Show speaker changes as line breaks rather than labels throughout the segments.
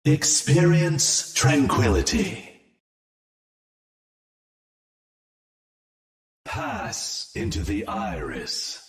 Experience tranquility. Pass into the iris.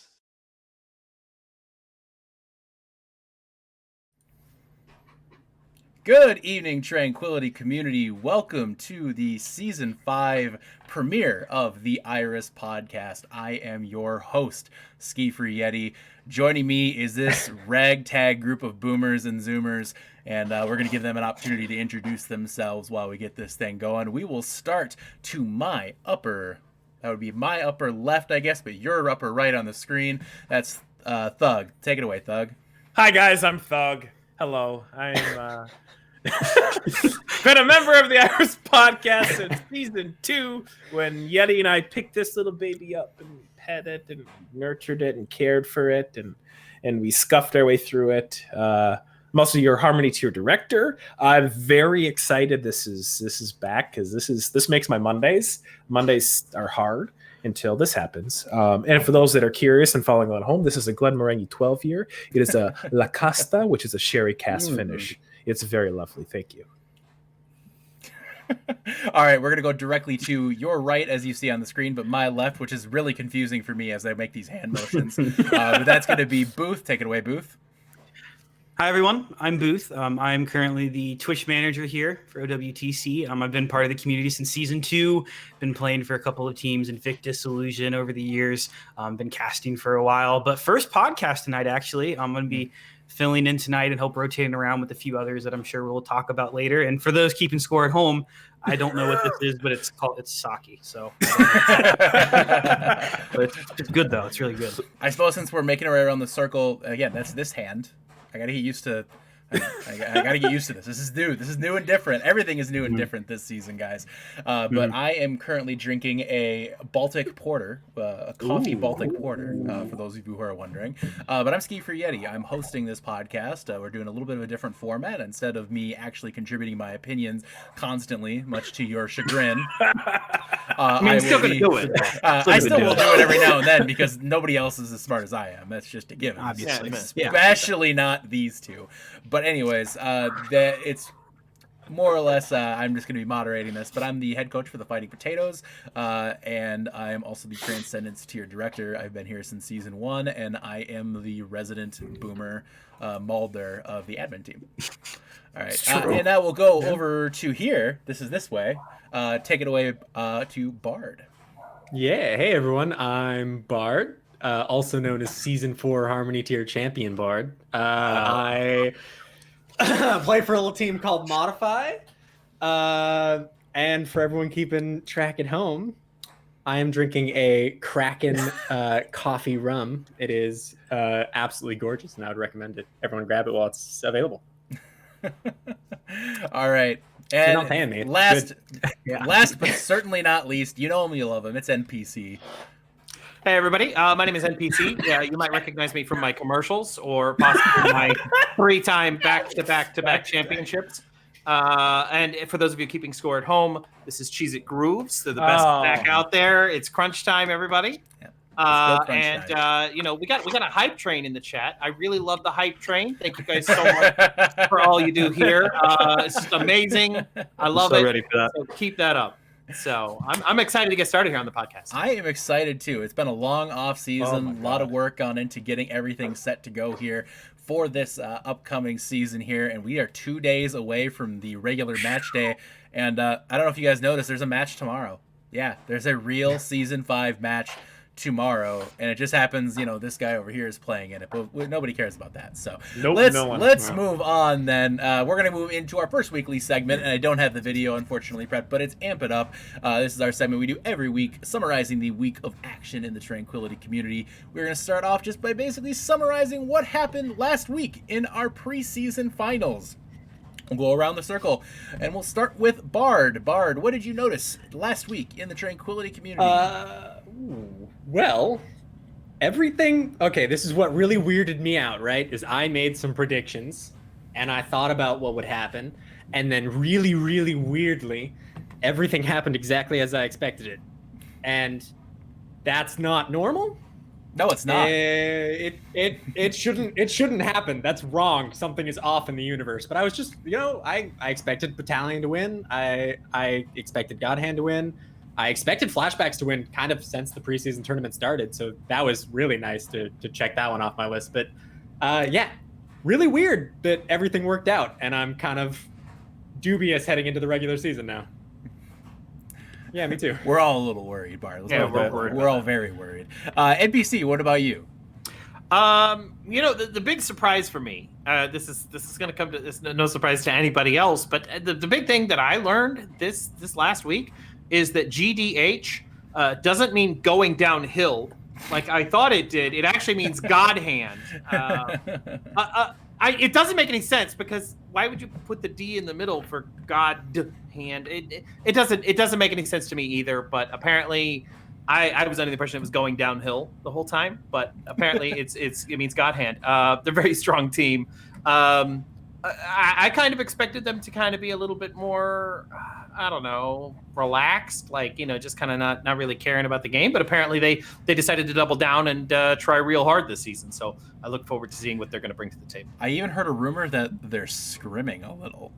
Good evening, Tranquility community. Welcome to the Season 5 premiere of the Iris podcast. I am your host, Ski Free Yeti. Joining me is this ragtag group of boomers and zoomers, and we're going to give them an opportunity to introduce themselves while we get this thing going. We will start to my upper, that would be my upper left, I guess, but your upper right on the screen. That's Thug. Take it away, Thug.
Hi, guys. I'm Thug. Hello. I'm been a member of the Iris podcast since season 2 when Yeti and I picked this little baby up and pet it and nurtured it and cared for it and we scuffed our way through it. I'm also your Harmony Tier director. I'm very excited this is back because this makes my Mondays. Mondays are hard until this happens. And for those that are curious and following on home, this is a Glenmorangie 12 year. It is a La Casta, which is a sherry cask finish. It's very lovely. Thank you.
All right, we're going to go directly to your right, as you see on the screen, but my left, which is really confusing for me as I make these hand motions. But that's going to be Booth. Take it away, Booth.
Hi, everyone. I'm Booth. I'm currently the Twitch manager here for OWTC. I've been part of the community since season 2. Been playing for a couple of teams, Invictus, Illusion over the years. Been casting for a while, but first podcast tonight, actually. I'm going to be filling in tonight and hope rotating around with a few others that I'm sure we'll talk about later. And for those keeping score at home, I don't know what this is, but it's sake. So but it's good, though. It's really good.
I suppose since we're making our way around the circle, again, that's this hand. I gotta get used to. I gotta get used to this. This is new. This is new and different. Everything is new and different this season, guys. But I am currently drinking a Baltic Porter, a coffee Baltic Porter, for those of you who are wondering. But I'm Ski Free Yeti. I'm hosting this podcast. We're doing a little bit of a different format. Instead of me actually contributing my opinions constantly, much to your chagrin,
I'm still gonna do it.
I still will do it every now and then because nobody else is as smart as I am. That's just a given.
Obviously,
especially not these two. But anyways, it's more or less, I'm just going to be moderating this, but I'm the head coach for the Fighting Potatoes, and I am also the Transcendence Tier director. I've been here since season 1, and I am the resident boomer Mulder of the admin team. All right, and now we'll go over to here. This is this way. Take it away to Bard.
Yeah, hey everyone, I'm Bard, also known as Season 4 Harmony Tier Champion Bard. I play for a little team called Modify. And for everyone keeping track at home, I am drinking a Kraken coffee rum. It is absolutely gorgeous, and I would recommend it. Everyone grab it while it's available.
All right.
You're
And
not paying me.
last but certainly not least, you know him, you love him. It's NPC.
Hey, everybody. My name is NPC. Yeah, you might recognize me from my commercials or possibly my 3-time back-to-back championships. And for those of you keeping score at home, this is Cheez It Grooves. They're the best snack out there. It's crunch time, everybody.
Yeah.
We got a hype train in the chat. I really love the hype train. Thank you guys so much for all you do here. It's just amazing. I love it.
Ready for that.
So keep that up. So I'm excited to get started here on the podcast.
I am excited too. It's been a long off season, a lot of work gone into getting everything set to go here for this upcoming season here, and we are 2 days away from the regular match day. And I don't know if you guys noticed, there's a match tomorrow. Yeah, there's a real season 5 match tomorrow, and it just happens, this guy over here is playing in it, but nobody cares about that. So let's move on then. We're going to move into our first weekly segment, and I don't have the video unfortunately prepped, but it's Amp It Up. This is our segment we do every week, summarizing the week of action in the Tranquility community. We're going to start off just by basically summarizing what happened last week in our preseason finals. We'll go around the circle, and we'll start with Bard. Bard, what did you notice last week in the Tranquility community?
Well, everything... Okay, this is what really weirded me out, right? Is I made some predictions, and I thought about what would happen, and then really, really weirdly, everything happened exactly as I expected it. And that's not normal,
No, it's not.
It shouldn't happen. That's wrong. Something is off in the universe. But I was just, I expected Battalion to win. I expected God Hand to win. I expected Flashbacks to win kind of since the preseason tournament started. So that was really nice to check that one off my list. But yeah, really weird that everything worked out. And I'm kind of dubious heading into the regular season now. Yeah, me too.
We're all a little worried, Bart. We're all very worried. NPC, what about you?
The big surprise for me, this is going to come to this no surprise to anybody else, but the big thing that I learned this last week is that GDH doesn't mean going downhill like I thought it did. It actually means God Hand. It doesn't make any sense, because why would you put the D in the middle for God Hand? It doesn't make any sense to me either. But apparently, I was under the impression it was going downhill the whole time. But apparently, it means God Hand. They're a very strong team. I kind of expected them to kind of be a little bit more, I don't know, relaxed, like, just kind of not really caring about the game. But apparently they decided to double down and try real hard this season. So I look forward to seeing what they're going to bring to the table.
I even heard a rumor that they're scrimming a little.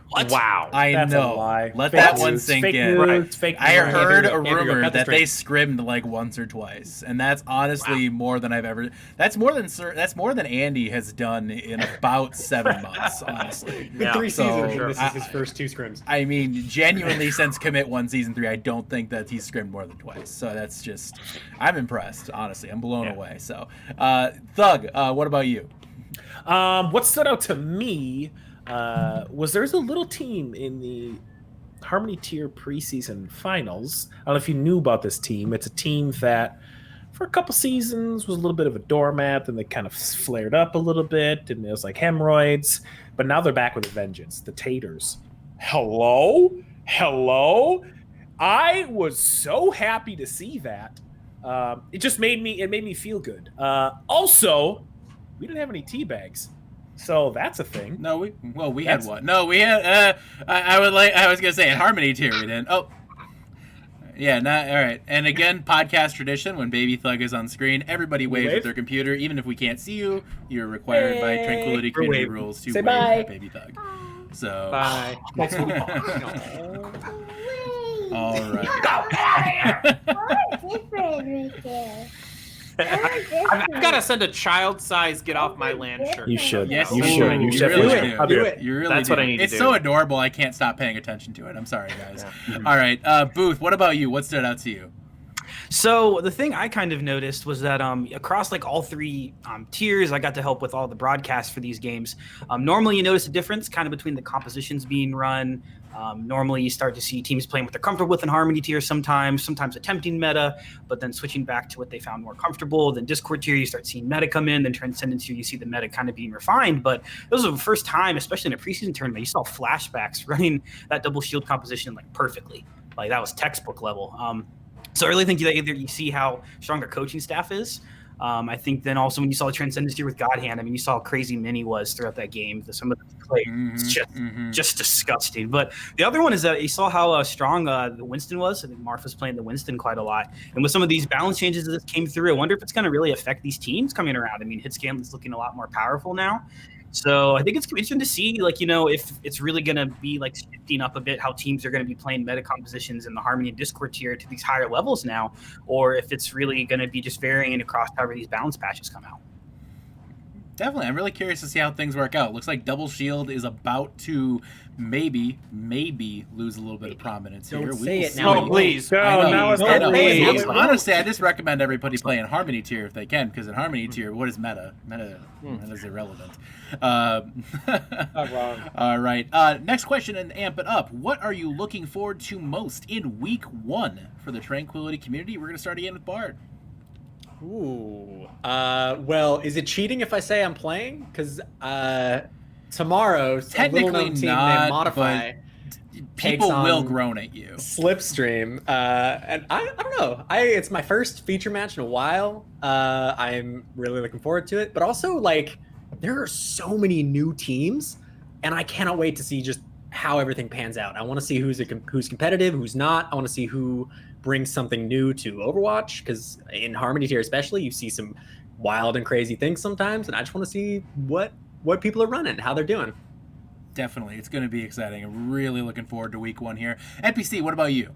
What? Wow.
That's know. A lie. Let fake that news. One sink in. Right. Fake I heard a rumor that they scrimmed like once or twice, and that's honestly more than I've ever. That's more than Andy has done in about 7 months, honestly.
Yeah. 3 seasons. Sure. This is his first 2 scrims.
I mean, genuinely, since Commit 1 Season 3, I don't think that he's scrimmed more than twice. So that's just, I'm impressed. Honestly, I'm blown away. So, Thug, what about you?
What stood out to me was there's a little team in the Harmony Tier preseason finals. I don't know if you knew about this team. It's a team that for a couple seasons was a little bit of a doormat, then they kind of flared up a little bit, and it was like hemorrhoids. But now they're back with a vengeance. The Taters. Hello? I was so happy to see that. It made me feel good. Also, we didn't have any tea bags. So that's a thing.
No, we had one. No, we had. I was gonna say in Harmony Tier we didn't. Oh, yeah, not all right. And again, podcast tradition: when Baby Thug is on screen, everybody waves with their computer, even if we can't see you. You're required by Tranquility Community rules to wave at Baby Thug. So
bye.
All right.
I've got to send a child-size "Get Off My Land" shirt.
You should.
Yes,
you should. You should.
I'll do it. You really
That's
do.
what I need to do.
It's so adorable. I can't stop paying attention to it. I'm sorry, guys. Yeah. All right, Booth. What about you? What stood out to you?
So the thing I kind of noticed was that across like all 3 tiers, I got to help with all the broadcasts for these games. Normally, you notice a difference kind of between the compositions being run. Normally, you start to see teams playing what they're comfortable with in Harmony Tier sometimes attempting meta, but then switching back to what they found more comfortable. Then Discord Tier, you start seeing meta come in. Then Transcendence Tier, you see the meta kind of being refined. But this was the first time, especially in a preseason tournament, you saw Flashbacks running that double shield composition like perfectly. Like that was textbook level. So I really think that either you see how strong our coaching staff is. I think then also when you saw the Transcendence Tier with God Hand, I mean, you saw how crazy Mini was throughout that game. Some of the play was just disgusting. But the other one is that you saw how strong the Winston was. I think Marfa's playing the Winston quite a lot. And with some of these balance changes that came through, I wonder if it's going to really affect these teams coming around. I mean, Hitscan's looking a lot more powerful now. So I think it's interesting to see, like, if it's really going to be like shifting up a bit how teams are going to be playing meta compositions in the Harmony and Discord tier to these higher levels now, or if it's really going to be just varying across however these balance patches come out.
Definitely. I'm really curious to see how things work out. Looks like Double Shield is about to maybe lose a little bit of prominence here.
Don't say it now.
Oh, please.
Honestly, I just recommend everybody play in Harmony Tier if they can, because in Harmony Tier, what is meta? Meta is irrelevant.
Not wrong.
All right. Next question and amp it up. What are you looking forward to most in Week 1 for the Tranquility community? We're going to start again with Bard.
Ooh. Well, is it cheating if I say I'm playing? Because tomorrow,
technically
a little known team
not,
named Modify
people will groan at you.
Slipstream, and I don't know. It's my first feature match in a while. I'm really looking forward to it, but also like there are so many new teams, and I cannot wait to see just how everything pans out. I want to see who's competitive, who's not. I want to see who brings something new to Overwatch, because in Harmony tier especially, you see some wild and crazy things sometimes, and I just want to see what people are running, how they're doing.
Definitely. It's going to be exciting. I'm really looking forward to week 1 here. NPC, what about you?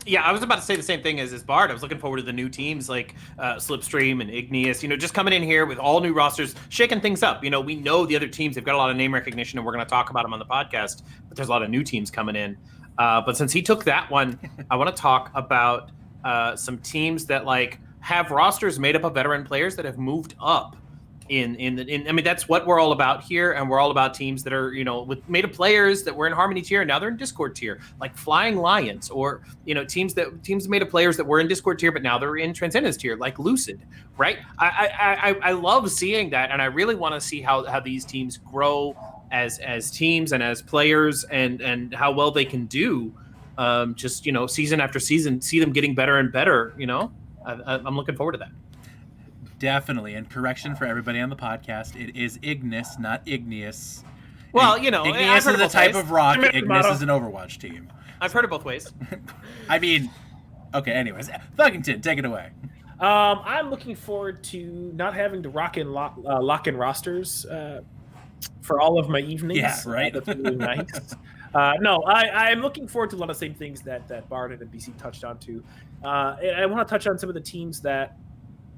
Yeah, I was about to say the same thing as Bard. I was looking forward to the new teams like Slipstream and Igneous, just coming in here with all new rosters, shaking things up. We know the other teams, they've got a lot of name recognition, and we're going to talk about them on the podcast, but there's a lot of new teams coming in. But since he took that one, I want to talk about some teams that have rosters made up of veteran players that have moved up I mean, that's what we're all about here, and we're all about teams that are made of players that were in Harmony tier and now they're in Discord tier, like Flying Lions, or teams made of players that were in Discord tier but now they're in Transcendence tier, like Lucid, right? I love seeing that, and I really want to see how these teams grow as teams and as players, and how well they can do, just season after season, see them getting better and better. I'm looking forward to that.
Definitely. And correction for everybody on the podcast, it is Ignis, not Igneous.
Well,
Igneous is a type of rock. Ignis is an Overwatch team.
I've heard it both ways.
I mean, okay, anyways. Thuggington, take it away.
I'm looking forward to not having to lock in rosters for all of my evenings.
Yeah, right.
That's really nice. No, I'm looking forward to a lot of the same things that Bard and BC touched on too. And I want to touch on some of the teams that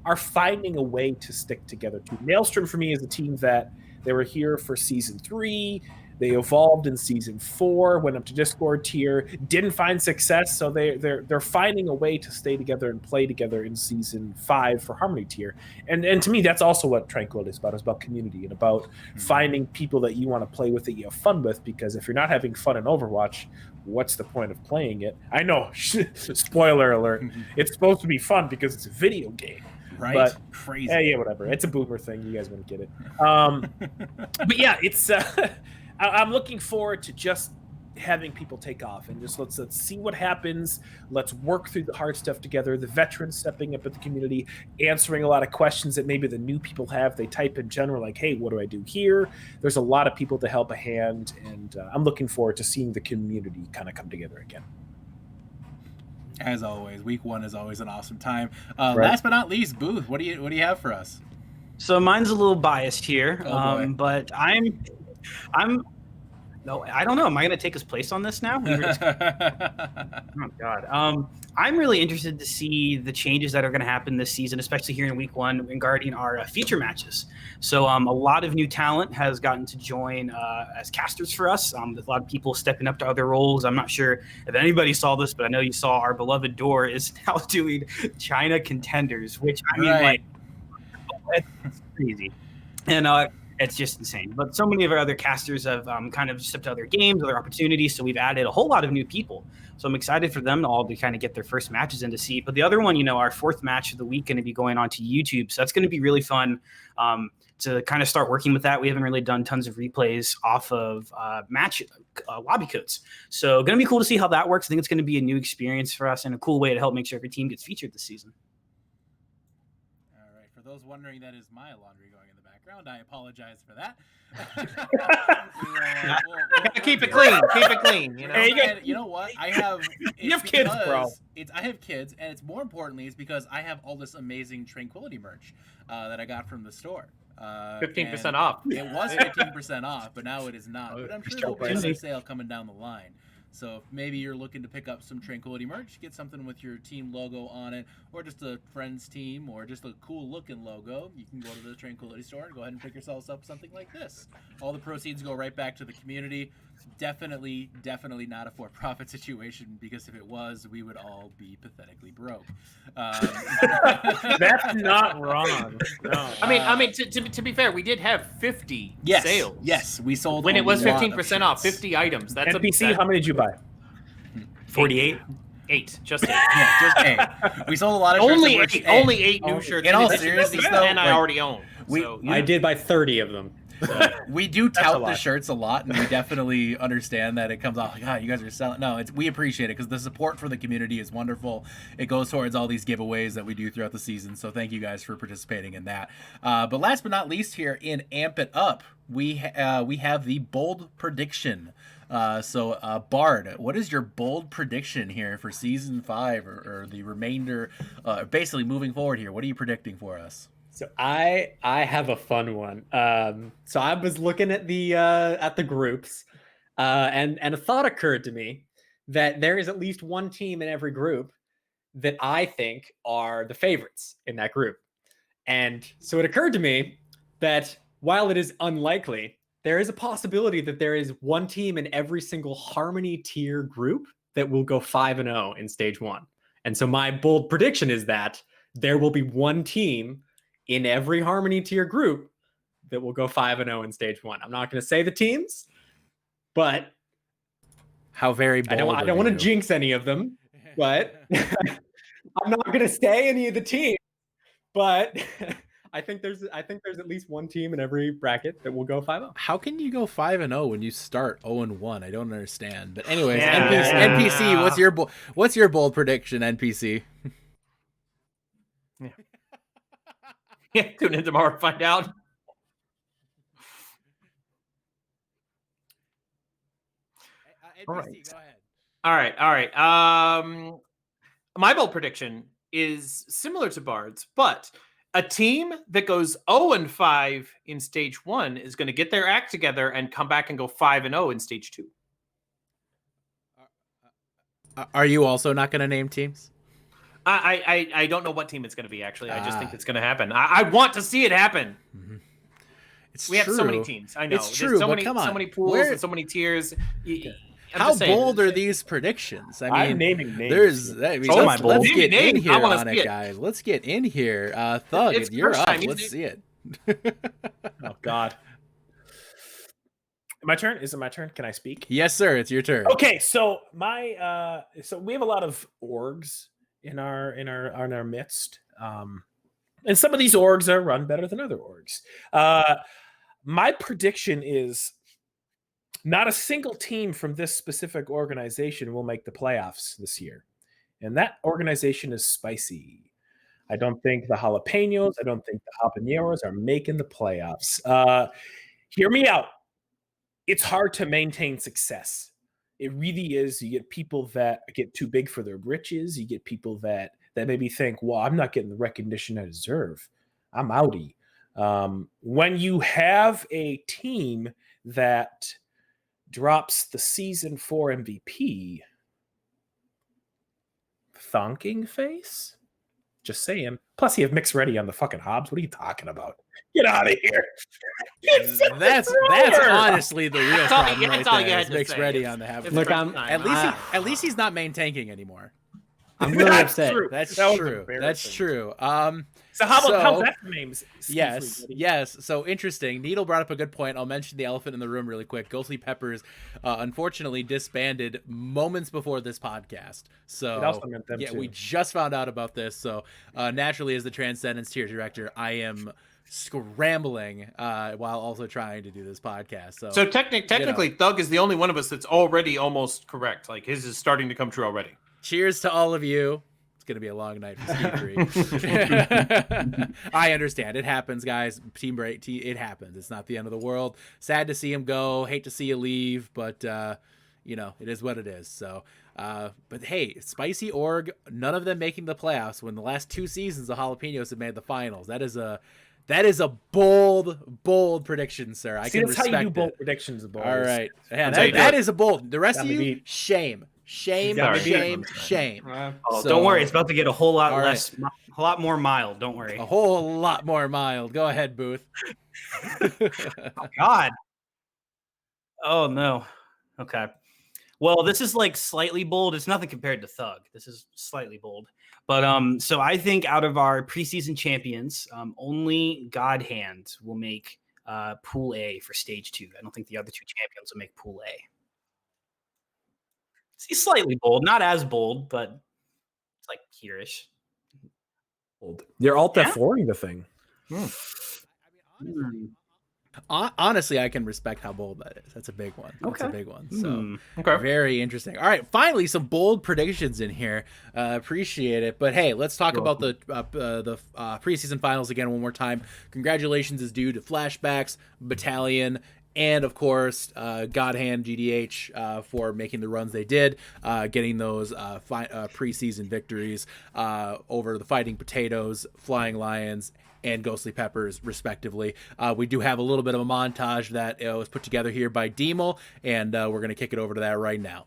are finding a way to stick together too. Maelstrom for me is a team that they were here for season 3. They evolved in season 4, went up to Discord tier, didn't find success, so they're finding a way to stay together and play together in season 5 for Harmony tier. And to me, that's also what Tranquility is about. It's about community and about finding people that you want to play with, that you have fun with, because if you're not having fun in Overwatch, what's the point of playing it? I know, spoiler alert, it's supposed to be fun because it's a video game.
Right?
But
crazy.
Yeah, whatever. It's a boomer thing. You guys wouldn't get it. But yeah, it's. I'm looking forward to just having people take off and just let's see what happens. Let's work through the hard stuff together. The veterans stepping up at the community, answering a lot of questions that maybe the new people have. They type in general like, "Hey, what do I do here?" There's a lot of people to help a hand, and I'm looking forward to seeing the community kind of come together again.
As always, week 1 is always an awesome time.
Right.
Last but not least, Booth, what do you have for us?
So mine's a little biased here,
Oh, boy.
but I'm no, I don't know. Am I going to take his place on this now? Oh God. I'm really interested to see the changes that are going to happen this season, especially here in week 1 regarding our feature matches. So a lot of new talent has gotten to join as casters for us. There's a lot of people stepping up to other roles. I'm not sure if anybody saw this, but I know you saw our beloved Door is now doing China Contenders, which I mean,
Right.
it's crazy. And it's just insane. But so many of our other casters have kind of stepped to other games, other opportunities. So we've added a whole lot of new people. So I'm excited for them all to kind of get their first matches in to see. But the other one, our 4th match of the week, going to be going on to YouTube. So that's going to be really fun to kind of start working with that. We haven't really done tons of replays off of match lobby codes. So going to be cool to see how that works. I think it's going to be a new experience for us and a cool way to help make sure every team gets featured this season.
All right. For those wondering, that is my laundry going in the background. I apologize for that.
Keep it clean. Keep it clean.
And you know what? I have.
You have kids, bro.
I have kids, and it's more importantly, is because I have all this amazing Tranquility merch that I got from the store.
15% off.
It was 15% off, but now it is not. But I'm sure there'll be another sale coming down the line. So if maybe you're looking to pick up some Tranquility merch, get something with your team logo on it, or just a friend's team, or just a cool looking logo, you can go to the Tranquility store and go ahead and pick yourselves up something like this. All the proceeds go right back to the community. Definitely not a for-profit situation, because if it was, we would all be pathetically broke.
That's not wrong. No.
I mean, to be fair, we did have 50 sales.
Yes, we sold
when it was
a lot of
15% off,
shirts.
50 items. That's
NPC, how many did you buy?
48.
8, just 8.
Yeah, just 8. We sold a lot of
only
shirts.
8, only 8 new shirts.
In all
addition to
seriousness,
the
though,
10 I already own.
we-
So,
I did buy 30 of them.
So,
We do
a
tout the
lot.
shirts a lot, and we definitely understand that it comes off like, God, you guys are selling. No, we appreciate it because the support for the community is wonderful. It goes towards all these giveaways that we do throughout the season. So thank you guys for participating in that. But last but not least, here in Amp It Up, we have the bold prediction. So Bard, what is your bold prediction here for season 5 or the remainder? Basically moving forward here, what are you predicting for us?
So I have a fun one. So I was looking at the groups, and a thought occurred to me that there is at least one team in every group that I think are the favorites in that group. And so it occurred to me that while it is unlikely, there is a possibility that there is one team in every single Harmony tier group that will go 5-0 in stage 1. And so my bold prediction is that there will be one team in every Harmony tier group that will go 5-0 in stage 1. I'm not going to say the teams, but
How very bold
I don't want to jinx any of them, but I'm not going to say any of the teams, but I think there's at least one team in every bracket that will go 5-0.
How can you go 5-0 when you start 0-1? I don't understand. But anyways,
Yeah.
NPC, what's your bold prediction, NPC?
Yeah, tune in tomorrow to find out.
NPC, go ahead.
All right. My bold prediction is similar to Bard's, but a team that goes 0-5 in stage 1 is going to get their act together and come back and go 5-0 in stage 2.
Are you also not going to name teams?
I don't know what team it's going to be, actually. I just think it's going to happen. I want to see it happen.
Mm-hmm.
We have so many teams. I know.
It's true,
so
but
many,
come on.
so many pools and so many tiers.
How bold are these predictions? I mean,
I'm naming names.
Let's get in here on
it,
guys. Let's get in here. Thug,
It's
you're
first
up.
time.
Let's see it.
Oh God. My turn? Is it my turn? Can I speak?
Yes, sir. It's your turn.
Okay, so my so we have a lot of orgs in our midst. And some of these orgs are run better than other orgs. My prediction is not a single team from this specific organization will make the playoffs this year. And that organization is Spicy. I don't think the Jalapenos, I don't think the Habaneros are making the playoffs. Hear me out. It's hard to maintain success. It really is. You get people that get too big for their britches. You get people that maybe think, well, I'm not getting the recognition I deserve. I'm outie. When you have a team that drops the season 4 MVP, thonking face? Just saying. Plus, you have Mix Ready on the fucking Hobbs. What are you talking about? Get out of here.
That's honestly the real problem right there. Is Mix Ready on the have.
Look,
at least he's not main tanking anymore.
I'm really upset.
True.
That's
That was
true. That's
embarrassing.
true.
So how about that names?
Yes. So interesting. Needle brought up a good point. I'll mention the elephant in the room really quick. Ghostly Peppers, unfortunately, disbanded moments before this podcast. So
It also meant them too.
we just found out about this. So naturally, as the Transcendence tier director, I am scrambling while also trying to do this podcast. So
technically, Thug is the only one of us that's already almost correct. Like his is starting to come true already.
Cheers to all of you. It's going to be a long night for Ski 3. I understand. It happens, guys. Team break. It happens. It's not the end of the world. Sad to see him go. Hate to see you leave. But, it is what it is. So, but hey, Spicy Org, none of them making the playoffs when the last 2 seasons the Jalapenos have made the finals. That is a bold prediction, sir. I can respect
that's how you do bold
it.
predictions, boys.
All right. Yeah,
how you do
that
it.
is a bold. The rest
Got
of
me
you,
beat.
shame. Shame.
Oh,
So-
don't worry, it's about to get a whole lot
All
less, a lot more mild. Don't worry.
A whole lot more mild. Go ahead, Booth.
God. Oh no. Okay. Well, this is like slightly bold. It's nothing compared to Thug. This is slightly bold. But so I think out of our preseason champions, only God Hand will make Pool A for stage 2. I don't think the other 2 champions will make Pool A. He's slightly bold, not as bold, but it's like here-ish.
You're alt
Yeah?
F4ing the thing.
Honestly, I can respect how bold that is. That's a big one. That's a
Okay.
big one. So
Okay.
very interesting. All right, finally some bold predictions in here. Appreciate it. But hey, let's talk about the preseason finals again one more time. Congratulations is due to Flashbacks, Battalion, and of course, God Hand GDH for making the runs they did, getting those preseason victories over the Fighting Potatoes, Flying Lions, and Ghostly Peppers, respectively. We do have a little bit of a montage that was put together here by Demel, and we're going to kick it over to that right now.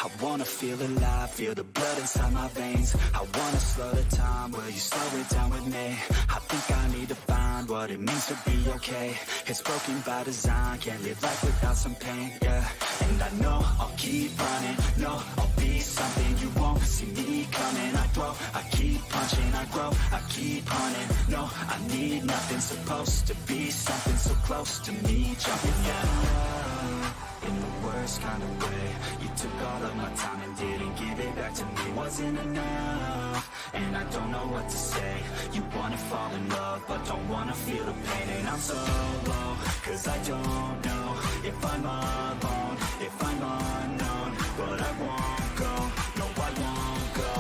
I wanna feel alive, feel the blood inside my veins. I wanna slow the time, will you slow it down with me? I think I need to find what it means to be okay. It's broken by design, can't live life without some pain, yeah. And I know I'll keep running, no, I'll be something you won't see me coming. I throw, I keep punching, I grow, I keep hunting. No, I need nothing, supposed to be something so close to me. Jumping out in the worst kind of way. You took all of my time and didn't give it back to me. Wasn't enough, and I don't know what to say. You wanna fall in love, but don't wanna feel the pain. And I'm so low, cause I don't know if I'm alone, if I'm unknown. But I won't go, no I won't go.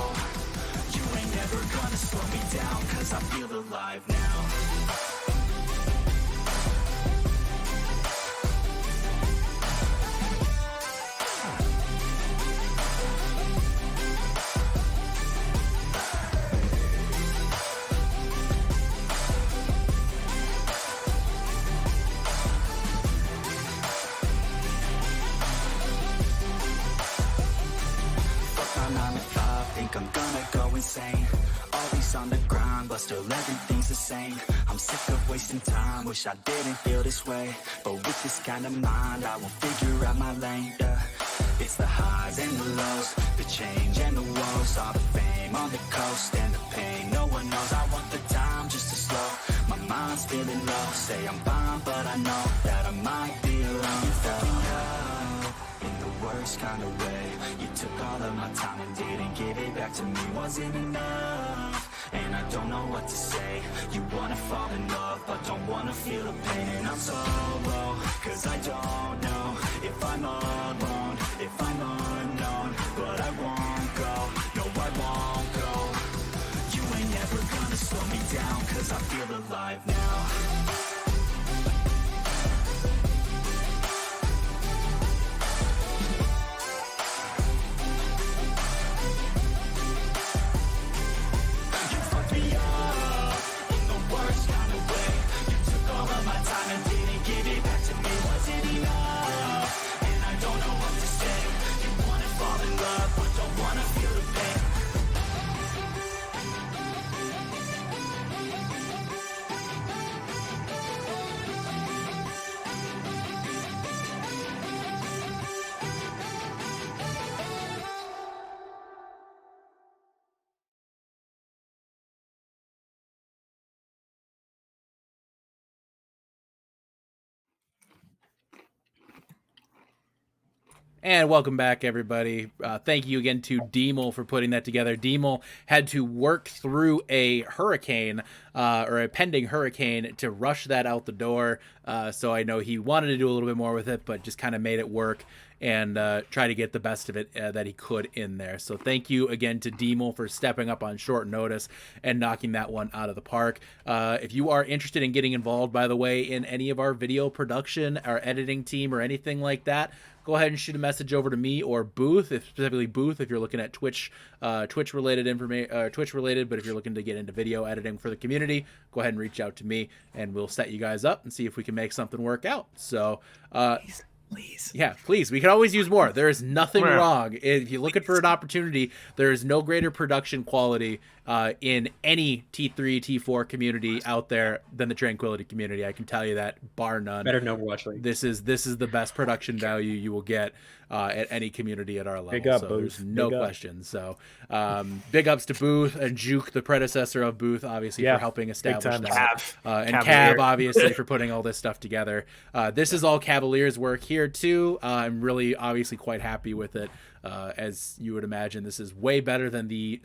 You ain't never gonna slow me down, cause I feel alive now. Think I'm gonna go insane. Always on the grind, but still everything's the same. I'm sick of wasting time, wish I didn't feel this way. But with this kind of mind, I will figure out my lane, yeah. It's the highs and the lows, the change and the woes. All the fame on the coast and the pain no one knows. I want the time just to slow, my mind's feeling low. Say I'm fine, but I know that I might be alone. You felt in the worst kind of way. You took all of my time and didn't give it back to me. Wasn't enough, and I don't know what to say. You wanna fall in love, but don't wanna feel the pain. And I'm so low, cause I don't know if I'm alone, if I'm unknown. But I won't go, no I won't go. You ain't never gonna slow me down, cause I feel alive now.
And welcome back, everybody. Thank you again to Demel for putting that together. Demel had to work through a hurricane, or a pending hurricane, to rush that out the door. So I know he wanted to do a little bit more with it, but just kind of made it work and try to get the best of it that he could in there. So thank you again to Demel for stepping up on short notice and knocking that one out of the park. If you are interested in getting involved, by the way, in any of our video production, our editing team, or anything like that, go ahead and shoot a message over to me or Booth, specifically Booth if you're looking at Twitch related information, Twitch related. But if you're looking to get into video editing for the community, go ahead and reach out to me, and we'll set you guys up and see if we can make something work out. So,
Please.
yeah, please. We can always use more. There is nothing wrong. If you're looking for an opportunity, there is no greater production quality in any T3, T4 community out there than the Tranquility community. I can tell you that, bar none.
Better than Overwatch League.
This is the best production value you will get at any community at our level.
Big up,
so
Booth.
there's no
Big up.
question. So big ups to Booth and Juke, the predecessor of Booth, obviously,
Yeah,
for helping establish
time.
that. And
Cavalier.
Cav, obviously, for putting all this stuff together. This is all Cavalier's work here, too. I'm really, obviously, quite happy with it. As you would imagine, this is way better than the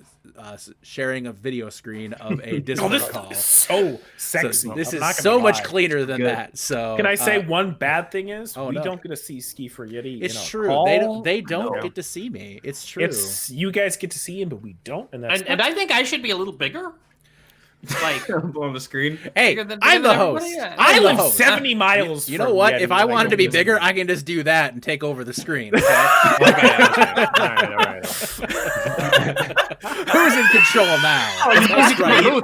sharing of video screen of a Discord call.
So sexy.
So this
I'm
is
not gonna
so much
lie.
cleaner than
Good.
that. So
Can I say one bad thing is we
no.
don't get to see Ski for Yeti.
It's
in a
true.
call.
They don't
No.
get to see me. It's true.
It's you guys get to see him, but we don't, and that's
And I think I should be a little bigger. Like
on the screen.
Hey,
bigger than
I'm the
everybody?
host.
Yeah.
I
I'm the
live
host.
70 miles.
You know
from
what?
Yeti,
If I
and
wanted to be
don't get
bigger,
see
I can just do that and take over the screen. Okay?
All right.
Who's in control now?
That's right.
Go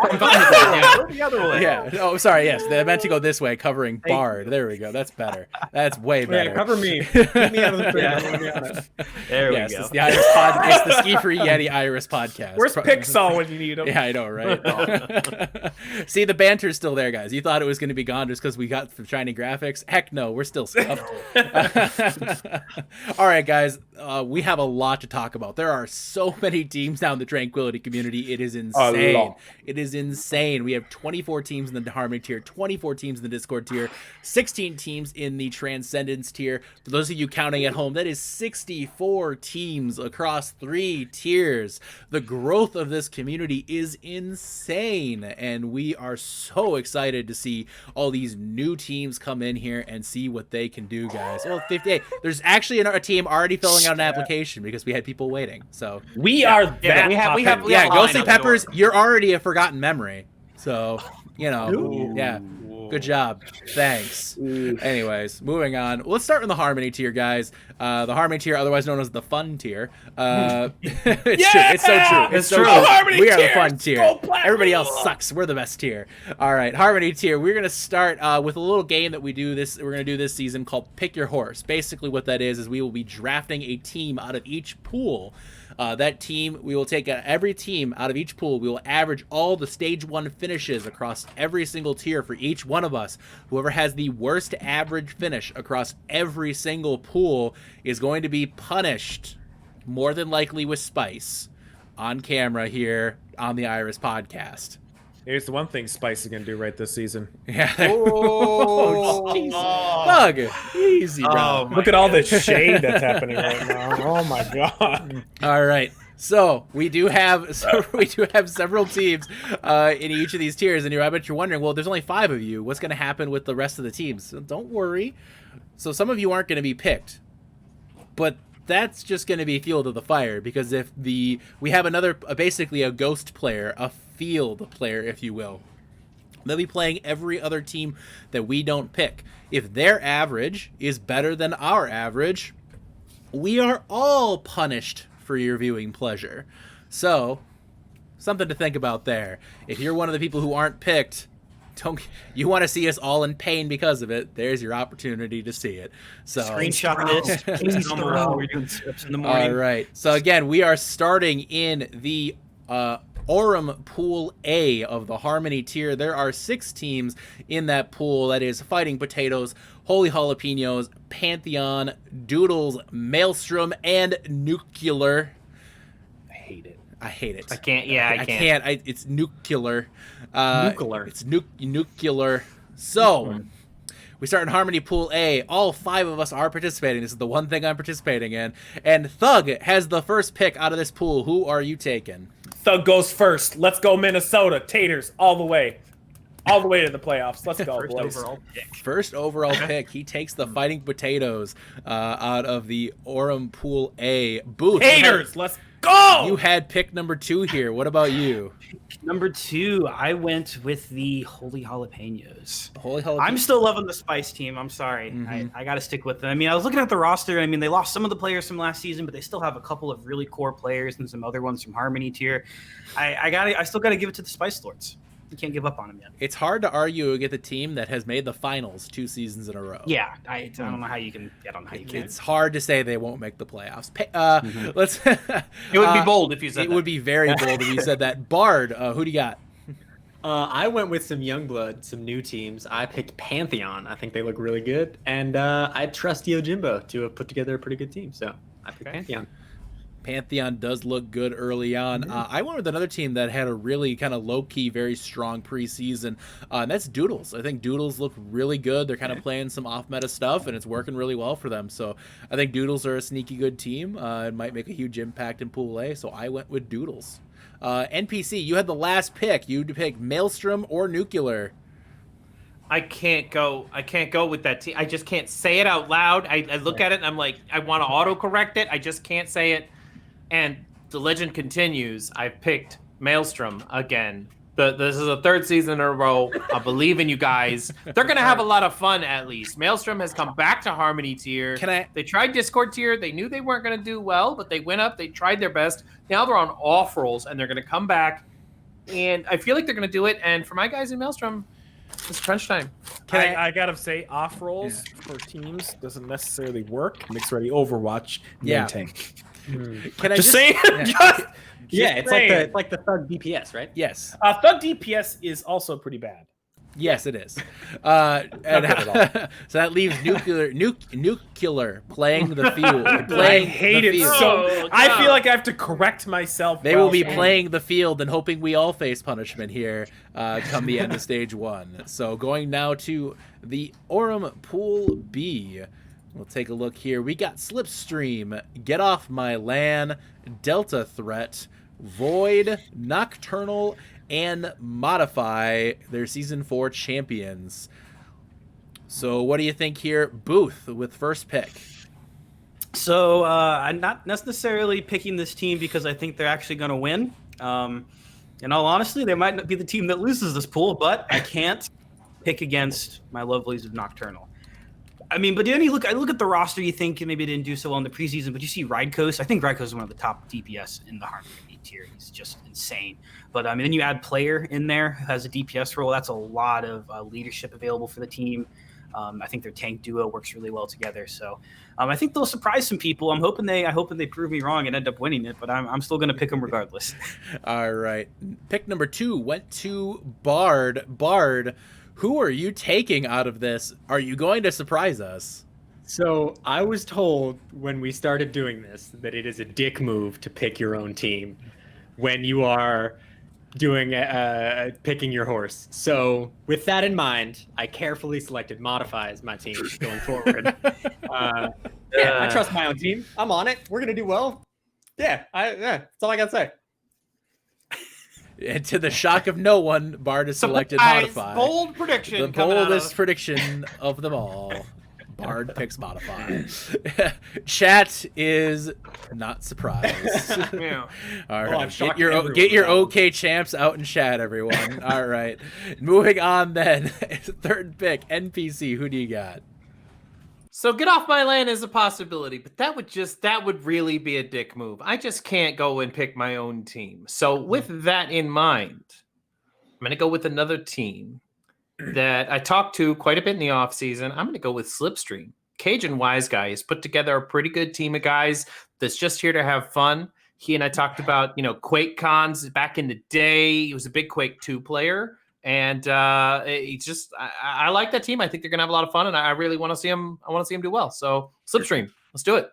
the other way.
Yeah. Oh, sorry. Yes, they meant to go this way, covering Bard. There we go. That's better. That's way better.
Yeah, cover me. Get me out of the frame. I wanna be on it.
There
Yes,
we go.
it's the Iris it's the Ski Free Yeti Iris podcast.
Where's Pixel when you need him?
Yeah, I know, right? See, the banter's still there, guys. You thought it was going to be gone just because we got the shiny graphics. Heck no, we're still stuffed. All right, guys, we have a lot to talk about. There are so many teams now in the Tranquility community. It is insane.
lot.
It is insane. We have 24 teams in the Harmony tier, 24 teams in the Discord tier, 16 teams in the Transcendence tier. For those of you counting at home, that is 64 teams across 3 tiers. The growth of this community is insane, and we are so excited to see all these new teams come in here and see what they can do, guys. Well, 58. There's actually a team already filling out an application because we had people waiting. So
We are that.
we have
yeah,
a
Ghostly
line
Peppers,
up the
you're already a forgotten memory. So, yeah. Good job. Thanks. Anyways, moving on. Let's start in the Harmony tier, guys. The Harmony tier, otherwise known as the Fun tier. It's true. It's so true. It's so
true.
true.
Harmony
We are the
tier.
Fun tier.
Go Platinum.
Everybody else sucks. We're the best tier. All right, Harmony tier. We're gonna start with a little game that we're gonna do this season called Pick Your Horse. Basically, what that is we will be drafting a team out of each pool. That team, we will take every team out of each pool. We will average all the stage 1 finishes across every single tier for each one of us. Whoever has the worst average finish across every single pool is going to be punished, more than likely with Spice, on camera here on the Iris podcast.
Here's the one thing Spice is gonna do right this season.
Yeah.
Oh,
Bug. Easy, bro.
Look at all the shade that's happening right now. Oh my god.
All right. So we do have several teams in each of these tiers, and I bet you're wondering, well, there's only 5 of you. What's going to happen with the rest of the teams? So don't worry. So some of you aren't going to be picked, but that's just going to be fuel to the fire, because if we have another, basically a ghost player, a field player, if you will. They'll be playing every other team that we don't pick. If their average is better than our average, we are all punished for your viewing pleasure. So, something to think about there. If you're one of the people who aren't picked, you want to see us all in pain because of it, there's your opportunity to see it. So
Screenshot this. Please on the wall. We're doing scripts in the morning.
all right. So again, we are starting in the Aurum Pool A of the Harmony tier. There are 6 teams in that pool. That is Fighting Potatoes, Holy Jalapenos, Pantheon, Doodles, Maelstrom, and Nuclear.
I hate it.
I hate it.
I can't. Yeah, I
I
can't.
can't. It's Nuclear.
Nuclear.
It's nuclear. So, we start in Harmony Pool A. All 5 of us are participating. This is the one thing I'm participating in. And Thug has the first pick out of this pool. Who are you taking?
Thug goes first. Let's go Minnesota. Taters all the way. All the way to the playoffs. Let's go,
First
boys.
overall pick.
First overall pick. He takes the Fighting Potatoes out of the Aurum Pool A. Booth.
Taters, let's go!
You had pick number 2 here. What about you?
Number 2, I went with the Holy Jalapenos.
Holy Jalapeno.
I'm still loving the Spice team. I'm sorry. I got to stick with them. I mean, I was looking at the roster. I mean, they lost some of the players from last season, but they still have a couple of really core players and some other ones from Harmony tier. I still got to give it to the Spice Lords. You can't give up on them yet.
It's hard to argue against the team that has made the finals 2 seasons in a row.
Yeah, I don't know how you can. I don't know how you can.
It's hard to say they won't make the playoffs. Let's.
It would be bold if you said
It
that.
would be very bold if you said that. Bard, who do you got?
I went with some young blood, some new teams. I picked Pantheon. I think they look really good, and I trust Yojimbo to have put together a pretty good team. So I picked Pantheon.
Pantheon does look good early on. I went with another team that had a really kind of low-key, very strong preseason, and that's Doodles. I think Doodles look really good. They're kind of playing some off-meta stuff, and it's working really well for them. So I think Doodles are a sneaky good team. It might make a huge impact in Pool A, so I went with Doodles. NPC, you had the last pick. You had to pick Maelstrom or Nuclear.
I can't go with that team. I just can't say it out loud. I look at it and I'm like, I want to autocorrect it. I just can't say it. And the legend continues. I've picked Maelstrom again. This is the third season in a row. I believe in you guys. They're going to have a lot of fun, at least. Maelstrom has come back to Harmony tier. They tried Discord tier. They knew they weren't going to do well, but they went up. They tried their best. Now they're on off rolls, and they're going to come back. And I feel like they're going to do it. And for my guys in Maelstrom, it's crunch time.
I gotta say, off rolls for teams doesn't necessarily work. Mixed ready Overwatch, main tank.
Can I
Just saying.
Yeah, it's like the thug DPS, right?
Yes.
Thug DPS is also pretty bad.
Yes, it is. So that leaves Nuclear playing the field.
I hate it so. I feel like I have to correct myself.
They will be playing the field and hoping we all face punishment here come the end of stage 1. So going now to the Aurum Pool B. We'll take a look here. We got Slipstream, Get Off My LAN, Delta Threat, Void, Nocturnal, and Modify. Their Season 4 champions. So what do you think here? Booth with first pick.
So I'm not necessarily picking this team because I think they're actually going to win. In all honesty, they might not be the team that loses this pool, but I can't pick against my lovelies of Nocturnal. I mean, but then I look at the roster, you think maybe it didn't do so well in the preseason, but you see Ridecoast. I think Ridecoast is one of the top DPS in the Harmony tier. He's just insane. But I mean, then you add Player in there who has a DPS role. That's a lot of leadership available for the team. I think their tank duo works really well together. So I think they'll surprise some people. I hope they prove me wrong and end up winning it, but I'm still going to pick them regardless.
All right. Pick number 2 went to Bard. Bard, who are you taking out of this? Are you going to surprise us?
So I was told when we started doing this that it is a dick move to pick your own team when you are doing picking your horse. So with that in mind, I carefully selected Modify as my team going forward. I trust my own team. I'm on it. We're gonna do well. Yeah, that's all I gotta say.
And to the shock of no one, Bard has selected Modify.
Bold prediction.
The boldest prediction of them all. Bard picks Modify. Chat is not surprised.
Yeah.
All right. Get your OK champs out in chat, everyone. All right. Moving on then. Third pick, NPC. Who do you got?
So Get Off My LAN is a possibility, but that would really be a dick move. I just can't go and pick my own team. So with that in mind, I'm going to go with another team that I talked to quite a bit in the off season. I'm going to go with Slipstream. Cajun Wise Guy has put together a pretty good team of guys that's just here to have fun. He and I talked about, Quake cons back in the day. He was a big Quake 2 player. And I like that team. I think they're gonna have a lot of fun, and I really want to see him. I want to see him do well. So Slipstream, let's do it.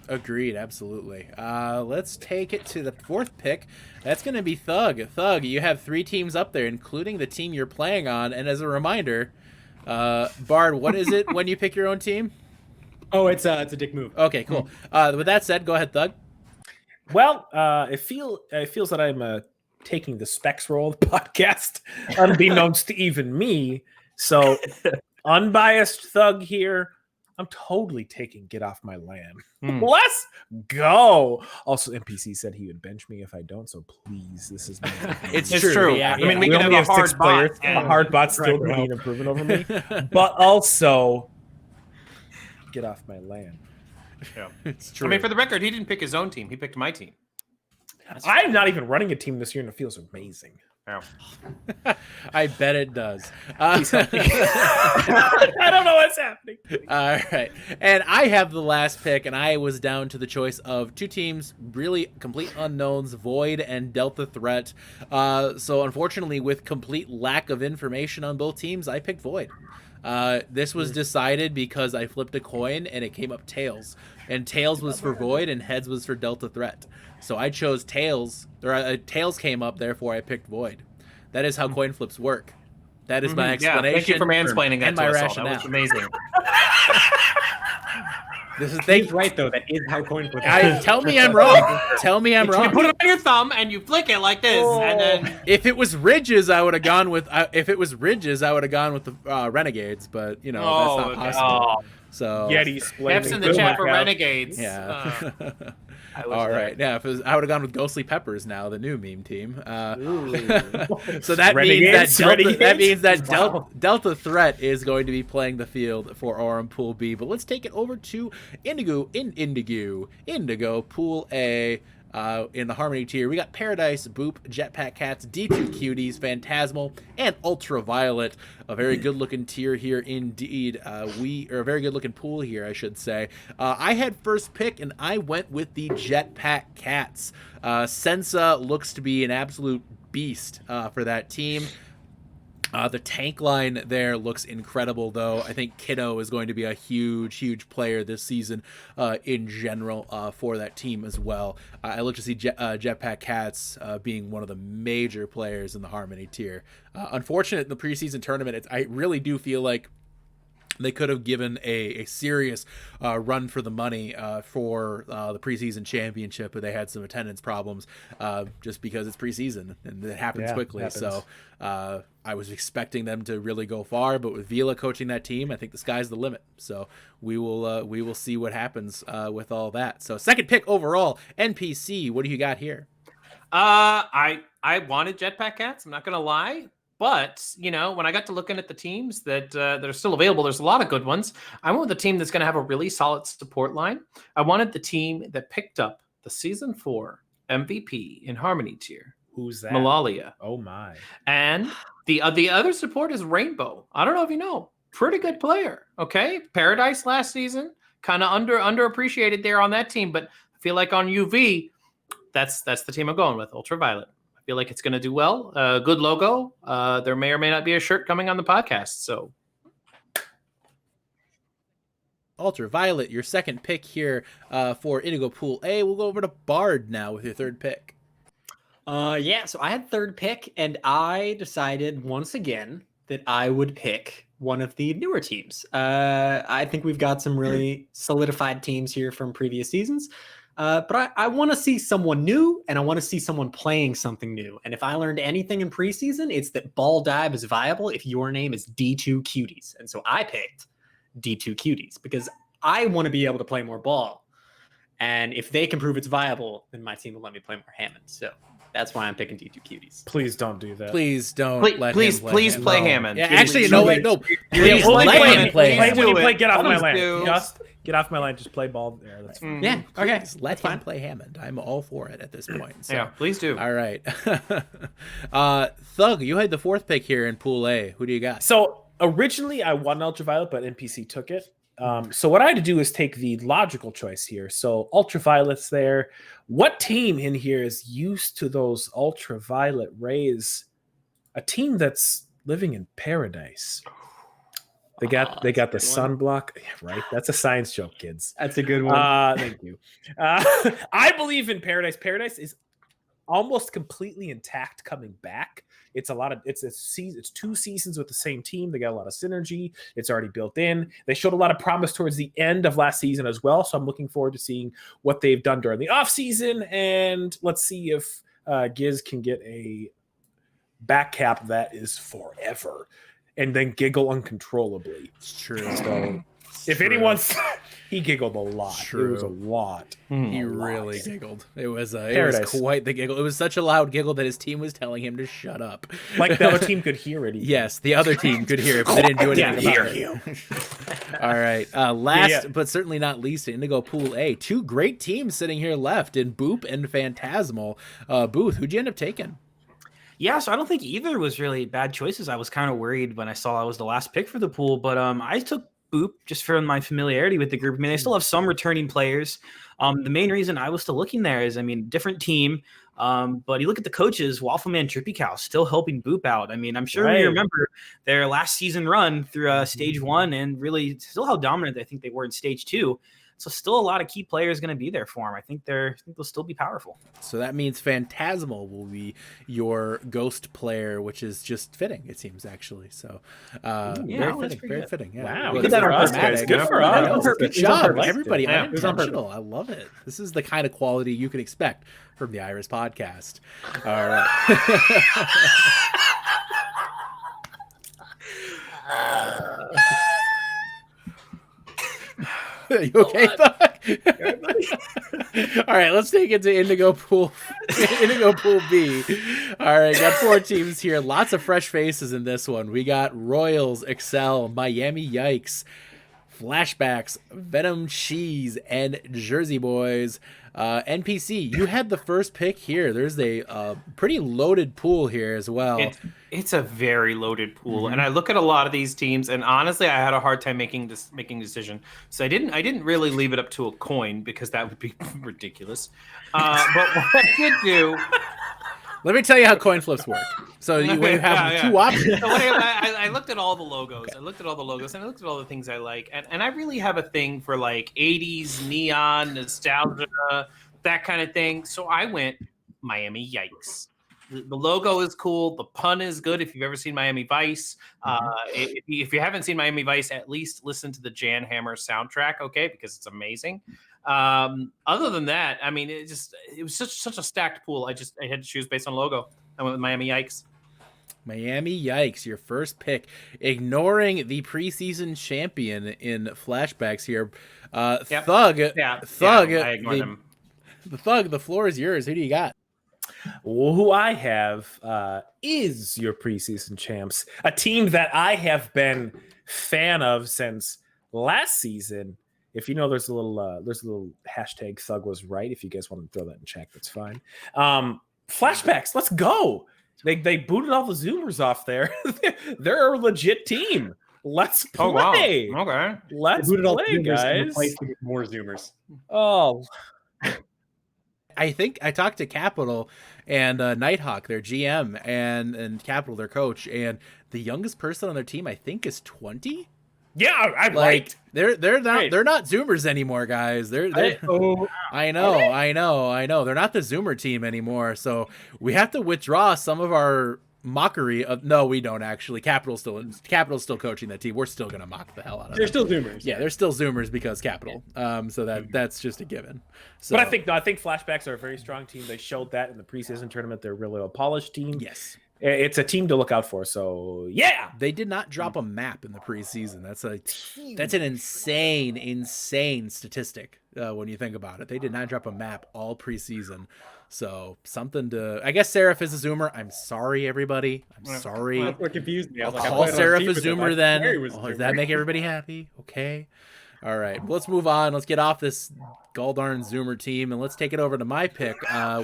Agreed, absolutely. Let's take it to the fourth pick. That's gonna be Thug. Thug, you have 3 teams up there, including the team you're playing on. And as a reminder, Bard, what is it when you pick your own team?
Oh, it's a dick move.
Okay, cool. With that said, go ahead, Thug.
Well, it feels that I'm taking the specs role of the podcast, unbeknownst to even me. So, unbiased Thug here. I'm totally taking Get Off My LAN. Let's go. Also, NPC said he would bench me if I don't. So please, this is
it's true.
Yeah.
I
mean, we
can
have
have
a hard
6 players.
bot.
A hard bot still could be an improvement over me. But also, Get Off My LAN.
Yeah.
It's true.
I mean, for the record, he didn't pick his own team. He picked my team.
I'm not even running a team this year, and it feels amazing.
Yeah.
I bet it does.
I don't know what's happening.
All right. And I have the last pick, and I was down to the choice of 2 teams, really complete unknowns, Void and Delta Threat. So unfortunately, with complete lack of information on both teams, I picked Void. This was decided because I flipped a coin and it came up tails, and tails was for Void and heads was for Delta Threat. So I chose tails, or tails came up, therefore I picked Void. That is how coin flips work. That is my explanation.
Yeah, thank you for mansplaining that
and
to
my
us all.
rationale.
That was amazing.
He's right though. That is how coin flips.
Tell me I'm wrong. Tell me I'm
You
wrong.
put it on your thumb and you flick it like this, and then
If it was ridges, I would have gone with. If it was ridges, I would have gone with the Renegades. But that's not possible. So
Yeti's
F's in the chat for Renegades.
yeah. All right. Yeah. I would have gone with Ghostly Peppers now, the new meme team. So that means that Delta Threat is going to be playing the field for Aurum Pool B. But let's take it over to Indigo Pool A. In the Harmony tier, we got Paradise, Boop, Jetpack Cats, D2 Cuties, Phantasmal, and Ultraviolet. A very good-looking tier here indeed. A very good-looking pool here, I should say. I had first pick, and I went with the Jetpack Cats. Sensa looks to be an absolute beast for that team. The tank line there looks incredible, though. I think Kiddo is going to be a huge player this season in general for that team as well. I look to see Jetpack Cats being one of the major players in the Harmony tier. Unfortunate in the preseason tournament, I really do feel like they could have given a serious run for the money for the preseason championship, but they had some attendance problems just because it's preseason and it happens quickly. So I was expecting them to really go far, but with Vila coaching that team, I think the sky's the limit. So we will see what happens with all that. So second pick overall, NPC. What do you got here?
I wanted Jetpack Cats. I'm not gonna lie. But, when I got to looking at the teams that are still available, there's a lot of good ones. I went with the team that's going to have a really solid support line. I wanted the team that picked up the Season 4 MVP in Harmony tier.
Who's that?
Malalia.
Oh, my.
And the other support is Rainbow. I don't know if you know. Pretty good player, okay? Paradise last season. Kind of underappreciated there on that team. But I feel like on UV, that's the team I'm going with, Ultraviolet. Feel like it's going to do well. Good logo. There may or may not be a shirt coming on the podcast. So,
Ultraviolet, your second pick here for Indigo Pool A. We'll go over to Bard now with your third pick.
So I had third pick, and I decided once again that I would pick one of the newer teams. I think we've got some really solidified teams here from previous seasons. But I want to see someone new, and I want to see someone playing something new. And if I learned anything in preseason, it's that ball dive is viable if your name is D2 Cuties. And so I picked D2 Cuties because I want to be able to play more ball. And if they can prove it's viable, then my team will let me play more Hammond. So that's why I'm picking D2 Cuties.
Please don't do that.
Please don't
please play Hammond.
Yeah, actually, no. Please
Let him
play.
When you play, get off my
Please
land.
do.
Just get off my land. Just play ball there. That's fine.
Yeah. Okay.
Please let him play Hammond. I'm all for it at this point. So.
Yeah, please do.
All right. Thug, you had the fourth pick here in Pool A. Who do you got?
So originally I wanted Ultraviolet, but NPC took it. So what I had to do is take the logical choice here. So Ultraviolet's there. What team in here is used to those ultraviolet rays? A team that's living in paradise. They got the sunblock. Yeah, right. That's a science joke, kids.
That's a good one.
Thank you. I believe in Paradise. Paradise is almost completely intact coming back. It's it's 2 seasons with the same team. They got a lot of synergy. It's already built in. They showed a lot of promise towards the end of last season as well. So I'm looking forward to seeing what they've done during the off season. And let's see if Giz can get a back cap that is forever and then giggle uncontrollably.
It's true.
So if anyone's, he giggled a lot.
True.
It was a lot.
He really giggled. It was
Paradise.
quite the giggle. It was such a loud giggle that his team was telling him to shut up.
Like the other team could hear it. Even.
Yes, the other team could hear it, but they didn't do anything about it. All right. Last but certainly not least, Indigo Pool A. 2 great teams sitting here left in Boop and Phantasmal. Booth, who'd you end up taking?
Yeah, so I don't think either was really bad choices. I was kind of worried when I saw I was the last pick for the pool, but I took Boop just from my familiarity with the group. I mean, they still have some returning players. The main reason I was still looking there is, I mean, different team. But you look at the coaches, Waffleman, Trippy Cow, still helping Boop out. I mean, I'm sure we remember their last season run through stage 1 and really still how dominant I think they were in stage 2. So still a lot of key players going to be there for him. I think they'll still be powerful.
So that means Phantasmal will be your ghost player, which is just fitting, it seems, actually. So very fitting. Yeah.
Wow,
Well,
good for us, guys. Good for us.
Good job, everybody.
Yeah.
Unintentional. I love it. This is the kind of quality you can expect from the Iris podcast. All right. You okay, Thug? All right, let's take it to Indigo Pool B. All right, got 4 teams here. Lots of fresh faces in this one. We got Royals, Excel, Miami Yikes, Flashbacks, Venom Cheese, and Jersey Boys. NPC, you had the first pick here. There's a pretty loaded pool here as well.
It's a very loaded pool, and I look at a lot of these teams, and honestly, I had a hard time making a decision. So I didn't really leave it up to a coin because that would be ridiculous. But what I did do.
Let me tell you how coin flips work. So you have 2 options.
So I looked at all the logos. I looked at all the logos, and I looked at all the things I like. And I really have a thing for like 80s neon nostalgia, that kind of thing. So I went Miami Yikes. The logo is cool. The pun is good. If you've ever seen Miami Vice, if you haven't seen Miami Vice, at least listen to the Jan Hammer soundtrack, okay? Because it's amazing. Other than that, I mean, it was such a stacked pool. I had to choose based on logo. I went with Miami Yikes.
Miami Yikes, your first pick, ignoring the preseason champion in Flashbacks here. Thug,
I ignored him.
The Thug, the floor is yours. Who do you got?
Well, who I have is your preseason champs, a team that I have been fan of since last season. If you know, there's a little hashtag Thug was right. If you guys want to throw that in chat, that's fine. Flashbacks, let's go. They booted all the Zoomers off there. They're a legit team. Let's play.
Oh, wow. Okay.
Let's play, guys.
More Zoomers.
Oh,
I think I talked to Capital and Nighthawk, their GM, and Capital, their coach, and the youngest person on their team, I think, is 20.
yeah, I'm
Like
right.
they're not Zoomers anymore, guys. I know. They're not the Zoomer team anymore. So we have to withdraw some of our mockery of. No, we don't actually. Capital's still coaching that team. We're still gonna mock the hell out of them.
They're still Zoomers.
Yeah, they're still Zoomers because Capital. So that's just a given. So,
But I think Flashbacks are a very strong team. They showed that in the preseason tournament. They're really a polished team.
yes.
It's a team to look out for. So yeah,
They did not drop a map in the preseason. That's an insane statistic when you think about it. They did not drop a map all preseason. So something to. I guess Seraph is a Zoomer. I'm sorry, everybody. I'm sorry.
That's what confused me. I was
I'll
like,
call
I played on
Seraph
team
a
with him.
Zoomer
I
then.
swear he was a
Does
Zoomer.
that make everybody happy? Okay. All right. Let's move on. Let's get off this Goldarn Zoomer team and let's take it over to my pick,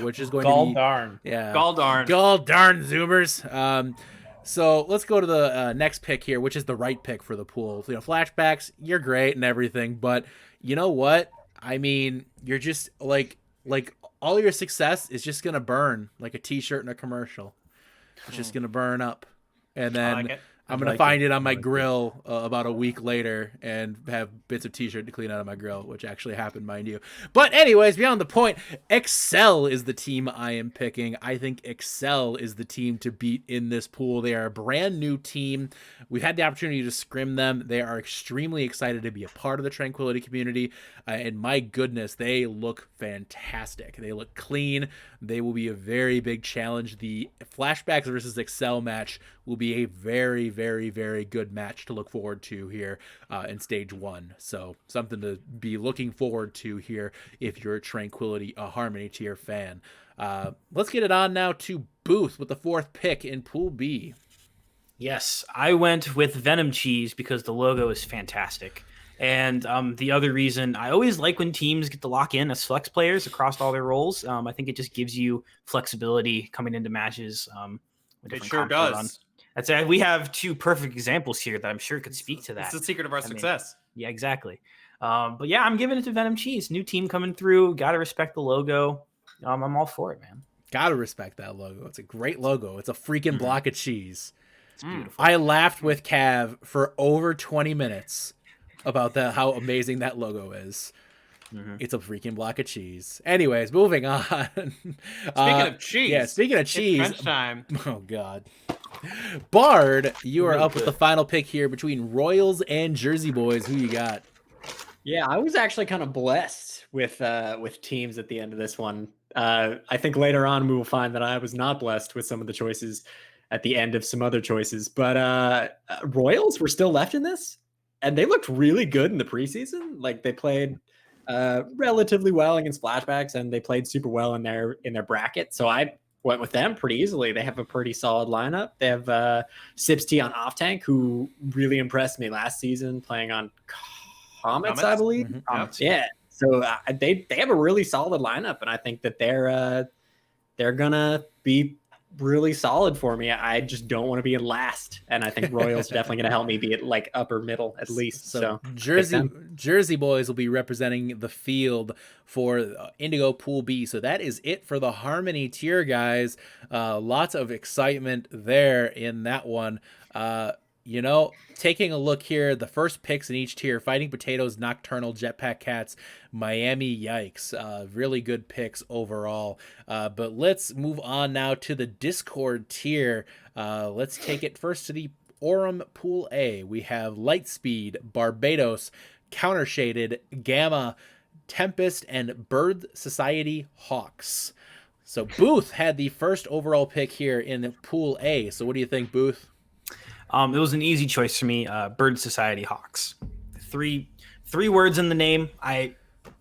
which is going to be.
darn.
Yeah.
Goldarn.
Goldarn Zoomers. So let's go to the next pick here, which is the right pick for the pool. You know, Flashbacks, you're great and everything, but you know what? I mean, you're just like all your success is just gonna burn like a T-shirt in a commercial. It's just gonna burn up, and
I
then
like it.
I'm gonna find it on my grill about a week later and have bits of T-shirt to clean out of my grill, which actually happened, mind you. But anyways, beyond the point, Excel is the team I am picking. I think Excel is the team to beat in this pool. They are a brand new team. We've had the opportunity to scrim them. They are extremely excited to be a part of the Tranquility community, and my goodness, they look fantastic. They look clean. They will be a very big challenge. The Flashbacks versus Excel match will be a very, very, very good match to look forward to here in stage 1. So something to be looking forward to here if you're a Tranquility, a Harmony tier fan. Let's get it on now to Booth with the 4th pick in Pool B.
Yes, I went with Venom Cheese because the logo is fantastic. And the other reason, I always like when teams get to lock in as flex players across all their roles. I think it just gives you flexibility coming into matches.
It sure does.
That's it. We have two perfect examples here that I'm sure could speak to that.
It's the secret of our success.
Yeah, exactly. But yeah, I'm giving it to Venom Cheese. New team coming through. Got to respect the logo. I'm all for it, man.
Gotta respect that logo. It's a great logo. It's a freaking block of cheese.
It's beautiful.
I laughed with Cav for over 20 minutes about how amazing that logo is. It's a freaking block of cheese. Anyways, moving on.
Speaking of cheese.
Yeah, speaking of cheese.
It's French time.
Oh, God. Bard, you are up with the final pick here between Royals and Jersey Boys. Who you got?
Yeah, I was actually kind of blessed with teams at the end of this one. I think later on we will find that I was not blessed with some of the choices at the end of some other choices. But Royals were still left in this, and they looked really good in the preseason. Like they played relatively well against flashbacks, and they played super well in their bracket. So I went with them pretty easily. They have a pretty solid lineup. They have Sips T on off tank, who really impressed me last season, playing on Comets, I believe.
Mm-hmm.
Comets.
Yeah. So they have a really solid lineup, and I think that they're gonna be really solid for me. I just don't want to be in last, and I think Royals are definitely gonna help me be at like upper middle at least. So
Jersey Boys will be representing the field for Indigo Pool B. So that is it for the Harmony tier, guys. Lots of excitement there in that one. Taking a look here, the first picks in each tier: Fighting Potatoes, Nocturnal, Jetpack Cats, Miami Yikes. Really good picks overall. But let's move on now to the Discord tier. Let's take it first to the Aurum Pool A. We have Lightspeed, Barbados, Countershaded, Gamma, Tempest, and Bird Society Hawks. So Booth had the first overall pick here in Pool A. So what do you think, Booth?
It was an easy choice for me. Bird Society Hawks. Three words in the name.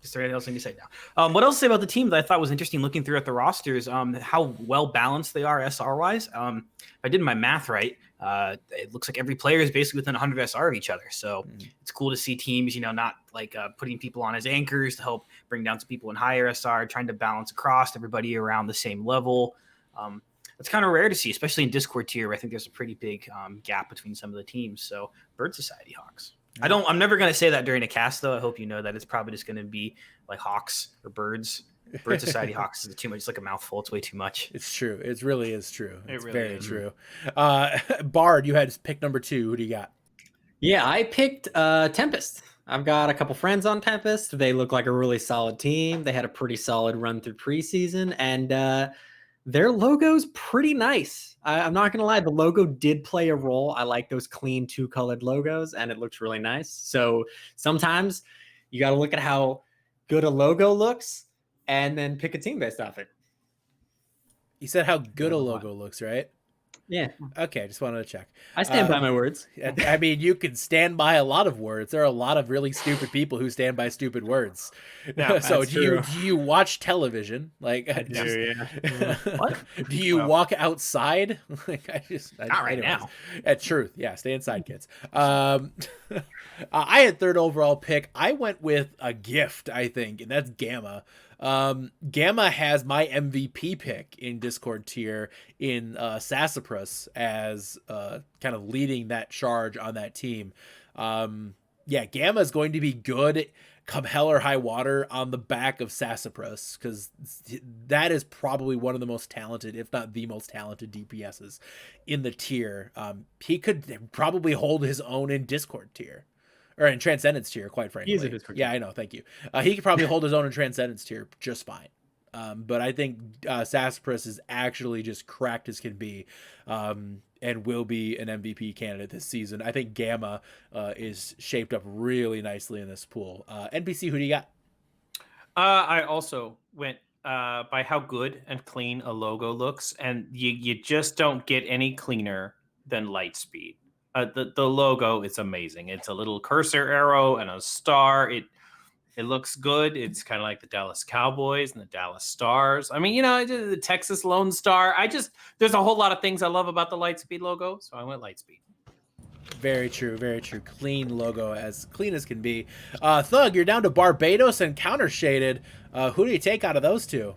Is there anything else I need to say now? What else to say about the team that I thought was interesting looking through at the rosters, how well balanced they are SR wise. If I did my math right, it looks like every player is basically within 100 SR of each other. So it's cool to see teams, not like putting people on as anchors to help bring down some people in higher SR, trying to balance across everybody around the same level. It's kind of rare to see, especially in Discord tier, where I think there's a pretty big gap between some of the teams. So Bird Society Hawks. I'm never going to say that during a cast, though. I hope you know that it's probably just going to be like Hawks or Birds. Bird Society Hawks is too much. It's like a mouthful. It's way too much.
It's true. It really is true. It's
really
very
is.
true. Bard, you had pick number 2. Who do you got?
Yeah, I picked Tempest. I've got a couple friends on Tempest. They look like a really solid team. They had a pretty solid run through preseason, and their logo's pretty nice. I'm not going to lie. The logo did play a role. I like those clean 2-colored logos, and it looks really nice. So sometimes you got to look at how good a logo looks and then pick a team based off it.
You said how good a logo looks, right?
Yeah.
Okay, just wanted to check.
I stand by my words.
I mean, you can stand by a lot of words. There are a lot of really stupid people who stand by stupid words.
Yeah,
so
that's
do
true.
you watch television? Like,
I do, yeah.
What? Do you walk outside? Like,
Not right now.
That's truth. Yeah, stay inside, kids. I had third overall pick. I went with a gift, I think, and that's Gamma. Gamma has my MVP pick in Discord tier in Sassafras as kind of leading that charge on that team. Gamma is going to be good come hell or high water on the back of Sassafras, because that is probably one of the most talented, if not the most talented DPSs in the tier. He could probably hold his own in Discord tier. Or in Transcendence tier, quite frankly.
He's a Discord tier.
Yeah, I know. Thank you. He could probably hold his own in Transcendence tier just fine. But I think Sassafras is actually just cracked as can be, and will be an MVP candidate this season. I think Gamma is shaped up really nicely in this pool. NPC, who do you got?
I also went by how good and clean a logo looks, and you just don't get any cleaner than Lightspeed. The logo is amazing. It's a little cursor arrow and a star. It looks good. It's kind of like the Dallas Cowboys and the Dallas Stars. I mean, the Texas Lone Star. There's a whole lot of things I love about the Lightspeed logo, so I went Lightspeed.
Very true, very true. Clean logo, as clean as can be. Thug, you're down to Barbados and Countershaded. Who do you take out of those two?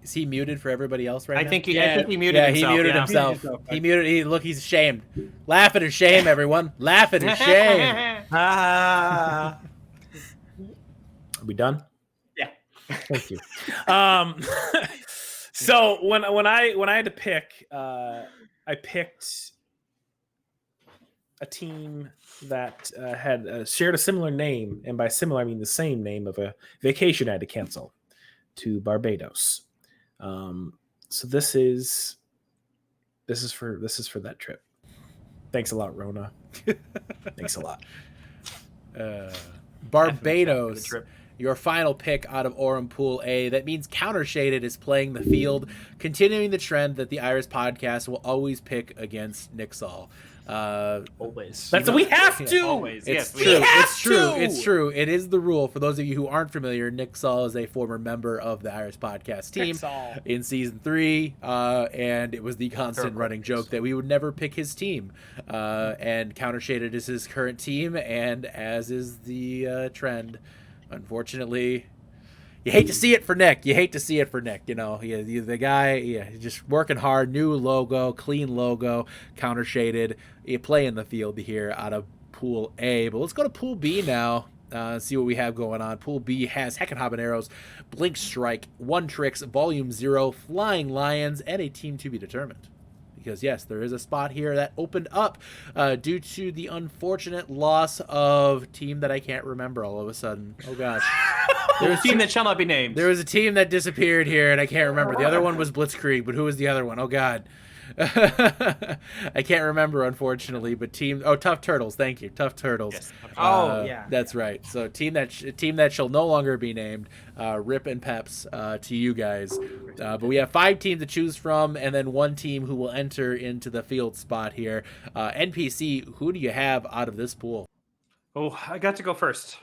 Is he muted for everybody else right
I
now?
think he,
Yeah.
I think he muted
Yeah,
himself.
he muted himself. He muted. Look, he's ashamed. Laugh at his shame, everyone. Laugh at his shame.
Ah.
Are we done?
Yeah.
Thank you. So when I had to pick, I picked a team that had shared a similar name, and by similar I mean the same name of a vacation I had to cancel to Barbados. So this is for that trip. Thanks a lot, Rona. Thanks a lot.
Barbados, your final pick out of Orem Pool A. That means Counter Shaded is playing the field, continuing the trend that the Iris podcast will always pick against Nixall.
Always.
That's we have to.
Always.
It's
Yes,
true. It's true.
to!
It's true. It is the rule. For those of you who aren't familiar, Nick Saul is a former member of the Iris podcast team in season 3, and it was the constant running joke that we would never pick his team. And Counter Shaded is his current team, and as is the trend. Unfortunately, you hate to see it for Nick. You hate to see it for Nick. You know, the guy, he's just working hard. New logo, clean logo, Counter Shaded. You play in the field here out of Pool A. But let's go to Pool B now. See what we have going on. Pool B has Heckin' Habaneros, Blink Strike, One Tricks, Volume 0, Flying Lions, and a team to be determined. Because, yes, there is a spot here that opened up due to the unfortunate loss of team that I can't remember all of a sudden. Oh, gosh.
There was a team that shall not be named.
There was a team that disappeared here, and I can't remember. The other one was Blitzkrieg, but who was the other one? Oh, God. I can't remember, unfortunately, but Tough Turtles. Thank you, Tough Turtles.
Yes.
Yeah.
That's right. So team that shall no longer be named. Rip and peps to you guys. But we have 5 teams to choose from, and then 1 team who will enter into the field spot here. NPC, who do you have out of this pool?
Oh, I got to go first.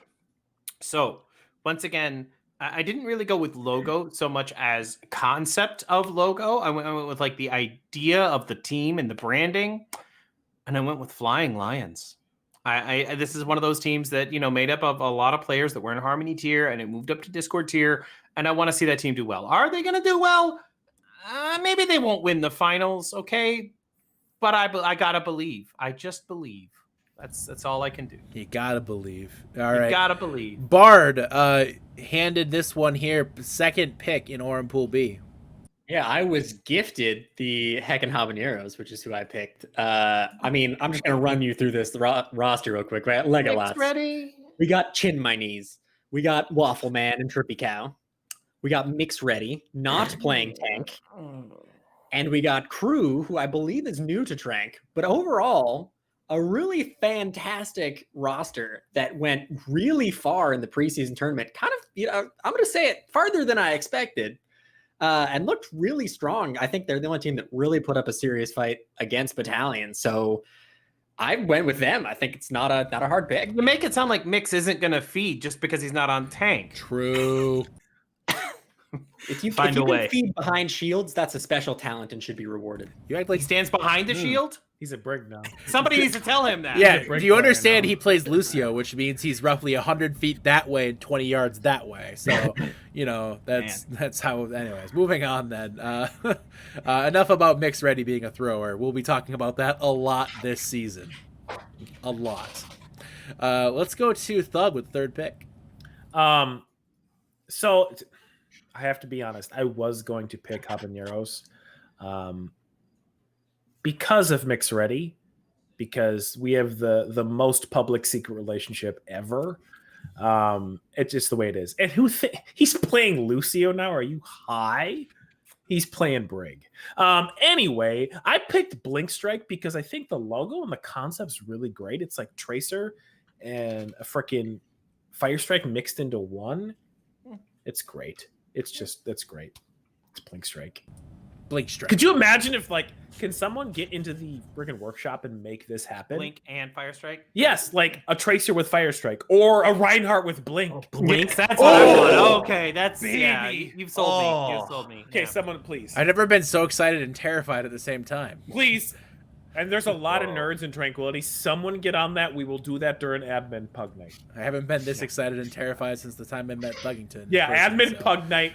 So once again, I didn't really go with logo so much as concept of logo. I went with like the idea of the team and the branding, and I went with Flying Lions. This is one of those teams that, you know, made up of a lot of players that were in Harmony tier, and it moved up to Discord tier, and I want to see that team do well. Are they going to do well? Maybe they won't win the finals, okay? But I gotta believe. I just believe. That's all I can do.
You gotta believe. All right.
You gotta believe.
Bard handed this one here, second pick in Orem Pool B.
Yeah, I was gifted the Heckin' Habaneros, which is who I picked. I mean, I'm just going to run you through this roster real quick. Right? Legolas.
Ready?
We got Chin My Knees. We got Waffle Man and Trippy Cow. We got Mix Ready, not playing tank. And we got Crew, who I believe is new to Trank. But overall, a really fantastic roster that went really far in the preseason tournament. Kind of, you know, I'm going to say it farther than I expected. And looked really strong. I think they're the only team that really put up a serious fight against Battalion. So I went with them. I think it's not a hard pick.
You make it sound like Mix isn't gonna feed just because he's not on tank.
True.
If you
Find a
can
way.
feed behind shields, that's a special talent and should be rewarded.
You act
He
like
stands behind the shield.
He's a brig now.
Somebody needs to tell him that.
yeah.
break
Do you
player
understand?
now.
He plays Lucio, which means he's roughly 100 feet that way and 20 yards that way. So, you know, that's how. Anyways, moving on then. Enough about Mix Ready being a thrower. We'll be talking about that a lot this season. A lot. Let's go to Thug with third pick.
So I have to be honest. I was going to pick Habaneros because of Mix Ready, because we have the most public secret relationship ever. It's just the way it is. And he's playing Lucio now? Are you high? He's playing Brig. Anyway, I picked Blink Strike because I think the logo and the concept's really great. It's like Tracer and a freaking Fire Strike mixed into one. It's great. That's great. It's Blink Strike.
Blink Strike.
Could you imagine if, like, can someone get into the friggin' workshop and make this happen?
Blink and Fire Strike.
Yes, like a Tracer with Fire Strike or a Reinhardt with Blink.
Blink. That's what I want. Okay, that's yeah.
baby.
You've sold me. You've sold me.
Okay,
Yeah.
someone please.
I've never been so excited and terrified at the same time.
Please. And there's a lot of nerds in Tranquility. Someone get on that. We will do that during admin pug night.
I haven't been this excited and terrified since the time I met Thuggington.
Yeah,
person,
admin pug night.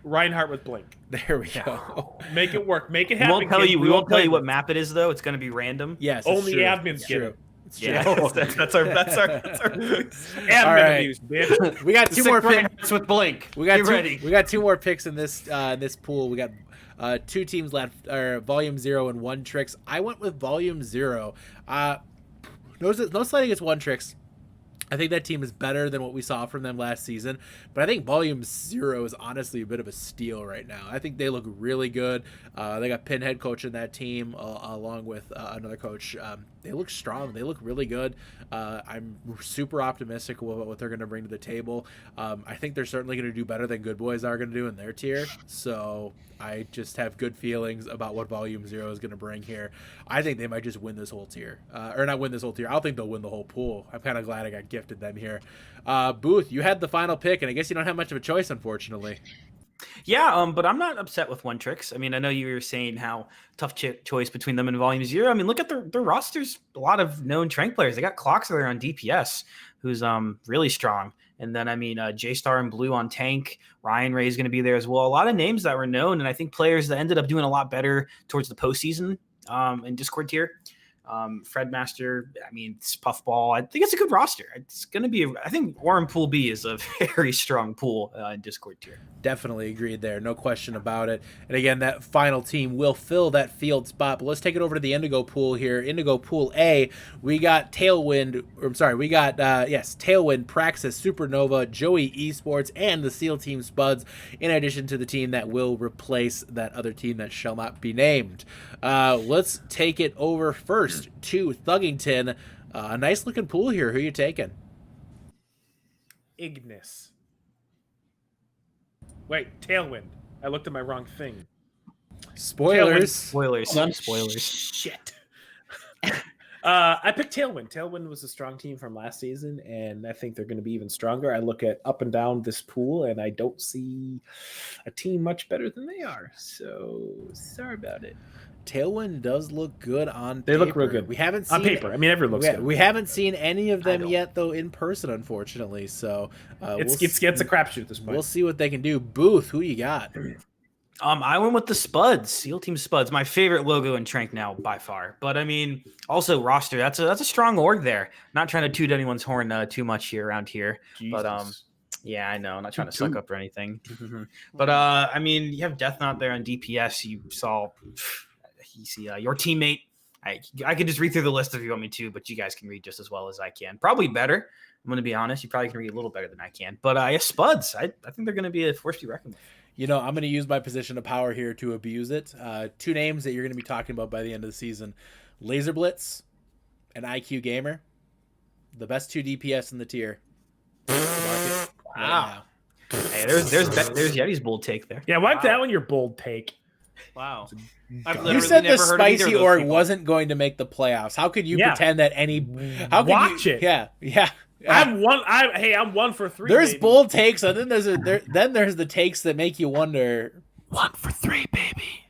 Reinhardt with Blink.
There we go.
Make it work. Make it
We
happen.
won't tell
kids.
you. We won't tell you
play
what
this.
map it is though. It's going to be random.
Yes,
Only
true.
admins
It's
get
true.
it.
It's true.
Yeah, that's our
Admin
All right.
abuse, bitch.
We got two more picks.
Reinhardt's with Blink.
We got
Get
two,
ready.
We got two more picks in this pool. We got two teams left, Volume 0 and One Tricks. I went with Volume 0. No sliding against One Tricks. I think that team is better than what we saw from them last season, but I think Volume 0 is honestly a bit of a steal right now. I think they look really good. They got Pinhead coaching that team along with another coach. They look strong. They look really good. I'm super optimistic about what they're going to bring to the table. I think they're certainly going to do better than Good Boys are going to do in their tier. So I just have good feelings about what Volume 0 is going to bring here. I think they might just win this whole tier. Or not win this whole tier. I don't think they'll win the whole pool. I'm kind of glad I got gifted them here. Booth, you had the final pick, and I guess you don't have much of a choice, unfortunately.
Yeah, but I'm not upset with One Tricks. I mean, I know you were saying how tough choice between them and Volume 0. I mean, look at their rosters. A lot of known Trank players. They got Cloxler on DPS, who's really strong. And then, I mean, J-Star and Blue on tank. Ryan Ray is going to be there as well. A lot of names that were known, and I think players that ended up doing a lot better towards the postseason in Discord tier. Fred Master, I mean, it's Puffball. I think it's a good roster. It's going to be, I think Warren Pool B is a very strong pool in Discord tier.
Definitely agreed there. No question about it. And again, that final team will fill that field spot. But let's take it over to the Indigo pool here. Indigo Pool A, we got Tailwind, Praxis, Supernova, Joey Esports, and the SEAL Team Spuds, in addition to the team that will replace that other team that shall not be named. Let's take it over first to Thuggington. A nice looking pool here. Who are you taking?
Ignis. Wait, Tailwind. I looked at my wrong thing.
Spoilers.
Spoilers.
Shit. I picked Tailwind. Tailwind was a strong team from last season, and I think they're going to be even stronger. I look at up and down this pool, and I don't see a team much better than they are. So sorry about it.
Tailwind does look good on
They
paper.
look real good.
We haven't seen
On paper. I mean, everyone looks good.
We haven't seen any of them yet, though, in person, unfortunately. So
It's a crapshoot at this point.
We'll see what they can do. Booth, who you got?
I went with the Spuds, SEAL Team Spuds, my favorite logo in Trank now by far. But I mean, also roster. That's a strong org there. Not trying to toot anyone's horn too much here around here.
Jesus.
But yeah, I know. I'm not trying to suck up or anything. But I mean, you have Death Knot there on DPS. You see your teammate. I could just read through the list if you want me to, but you guys can read just as well as I can. Probably better. I'm going to be honest. You probably can read a little better than I can. But yeah, Spuds. I think they're going to be a force to be reckoned with.
You know, I'm going to use my position of power here to abuse it. Two names that you're going to be talking about by the end of the season. Laser Blitz and IQ Gamer. The best two DPS in the tier.
Wow.
Right
Hey, there's Yeti's bold take there.
Yeah, why that one your bold take?
Wow.
You said the spicy org wasn't going to make the playoffs. How could you pretend that any? How could
Watch
you,
it.
Yeah.
I'm 1 for 3.
There's
baby.
bold takes, and then there's the takes that make you wonder. 1 for 3, baby.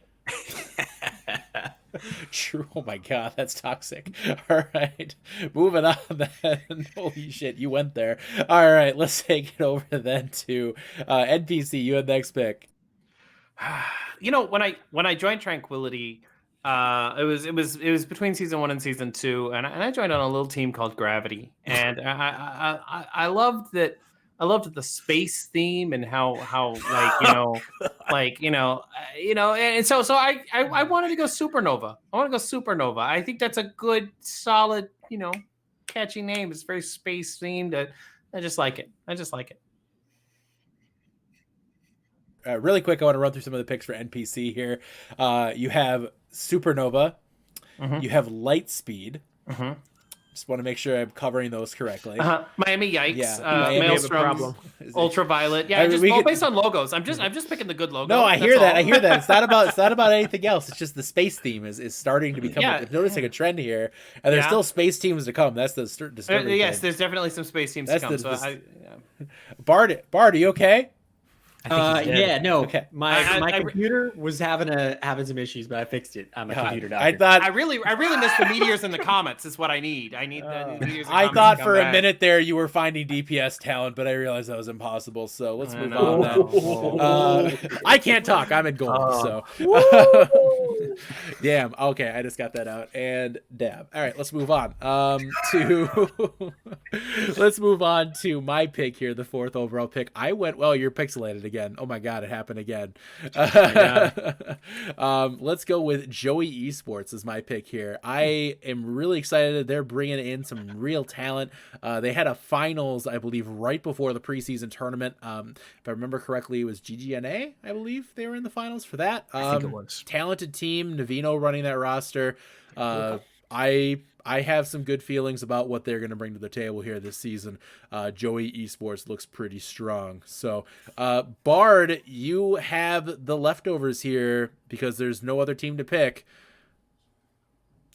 True. Oh my god, that's toxic. All right, moving on then. Holy shit, you went there. All right, let's take it over then to NPC. You had the next pick.
You know, when I joined Tranquility, it was between season 1 and season 2, and I joined on a little team called Gravity, and I loved that. I loved the space theme and how and so I wanted to go Supernova. I think that's a good, solid, catchy name. It's very space themed. I just like it.
Really quick, I want to run through some of the picks for NPC here. You have Supernova.
Mm-hmm.
You have Lightspeed.
Mm-hmm.
Just want to make sure I'm covering those correctly.
Miami Yikes.
Yeah, Miami
Maelstrom. Ultraviolet. Yeah, based on logos. I'm just picking the good logo.
No, I hear that. It's not about anything else. It's just the space theme is starting to become. I'm noticing a trend here, and there's still space teams to come. That's the disturbing
yes,
thing.
there's definitely some space teams to come. Bard,
are you okay?
Yeah, no.
Okay.
My computer was having some issues, but I fixed it. I'm a computer doctor.
I thought
I really miss the meteors in the comments. Is what I need. I need the meteors. In the
I
comments
thought
to
for
come
a
back.
minute there you were finding DPS talent, but I realized that was impossible. So let's move on then. I can't talk. I'm in gold. So damn. Okay, I just got that out. And dab. All right, let's move on. Let's move on to my pick here, the 4th overall pick. I went you're pixelated again. Oh my god, it happened again. Let's go with Joey Esports as my pick here. I am really excited. They're bringing in some real talent. They had a finals, I believe, right before the preseason tournament. If I remember correctly, it was GGNA. I believe they were in the finals for that.
I think it was.
Talented team. Navino running that roster. I have some good feelings about what they're going to bring to the table here this season. Joey Esports looks pretty strong. So, Bard, you have the leftovers here because there's no other team to pick.